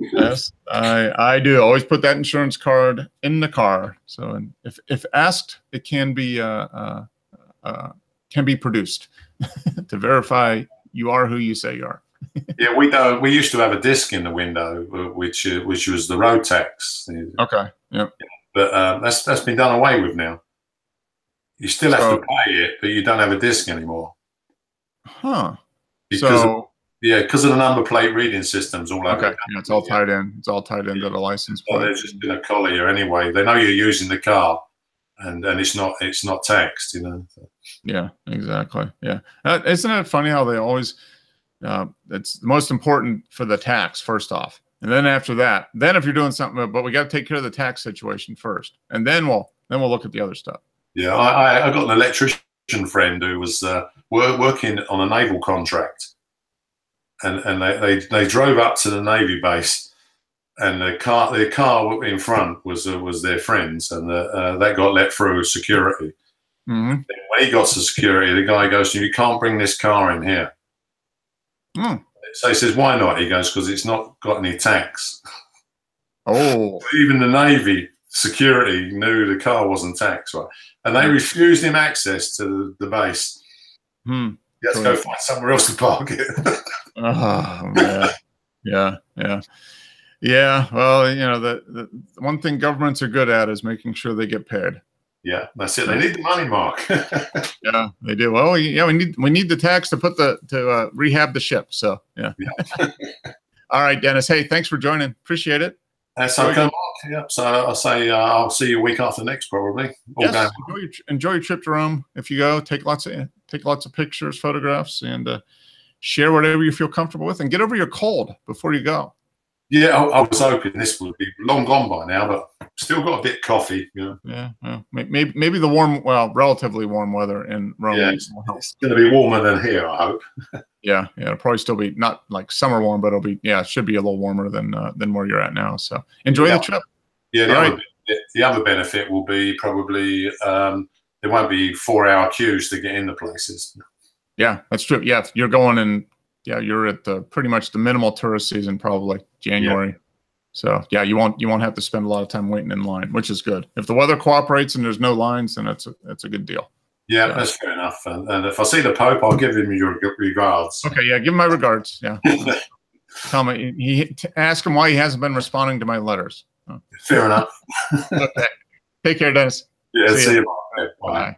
Yes. I do. Always put that insurance card in the car. So if asked, it can be produced to verify you are who you say you are. Yeah, we used to have a disc in the window, which was the road tax. Okay. Yeah. But that's been done away with now. You still have to pay it, but you don't have a disc anymore. Huh. Because of the number plate reading systems all over. Okay. Yeah, it's all tied in. It's all tied into the license plate. Well, they're just in a collar anyway. They know you're using the car, and it's not taxed. Yeah. Exactly. Yeah. Isn't it funny how they always? It's the most important for the tax first off, and then after that, then if you're doing something, but we got to take care of the tax situation first, and then we'll look at the other stuff. Yeah, I got an electrician friend who was working on a naval contract, and they drove up to the Navy base, and their car in front was their friend's, and that got let through security. Mm-hmm. When he got to security, the guy goes to him, "You can't bring this car in here." Mm. So he says, "Why not?" He goes, "Because it's not got any tax." Oh, even the Navy security knew the car wasn't taxed, right? And they refused him access to the base. You have to go find somewhere else to park it. Oh, man. Yeah. Well, the one thing governments are good at is making sure they get paid. Yeah, that's it. They need the money, Mark. Yeah, they do. Well, we need the tax to rehab the ship. So yeah. All right, Dennis. Hey, thanks for joining. Appreciate it. That's okay, Mark. Yeah. So I'll say I'll see you a week after next, probably. Yes. Enjoy your trip to Rome. If you go, take lots of pictures, photographs, and share whatever you feel comfortable with, and get over your cold before you go. Yeah, I was hoping this would be long gone by now, but still got a bit coffee. Yeah. Well, maybe the relatively warm weather in Rome. Yeah, it's going to be warmer than here, I hope. Yeah. It'll probably still be not like summer warm, but it should be a little warmer than where you're at now. So enjoy the trip. Yeah. The other benefit will be probably there won't be 4-hour queues to get into places. Yeah, that's true. Yeah, you're going in. Yeah, you're at pretty much the minimal tourist season, probably January. Yeah. So yeah, you won't have to spend a lot of time waiting in line, which is good. If the weather cooperates and there's no lines, then that's a good deal. Yeah, that's fair enough. And if I see the Pope, I'll give him your regards. Okay, yeah, give him my regards. Yeah. Tell me, ask him why he hasn't been responding to my letters. Fair enough. Okay. Take care, Dennis. Yeah, see you. Bye.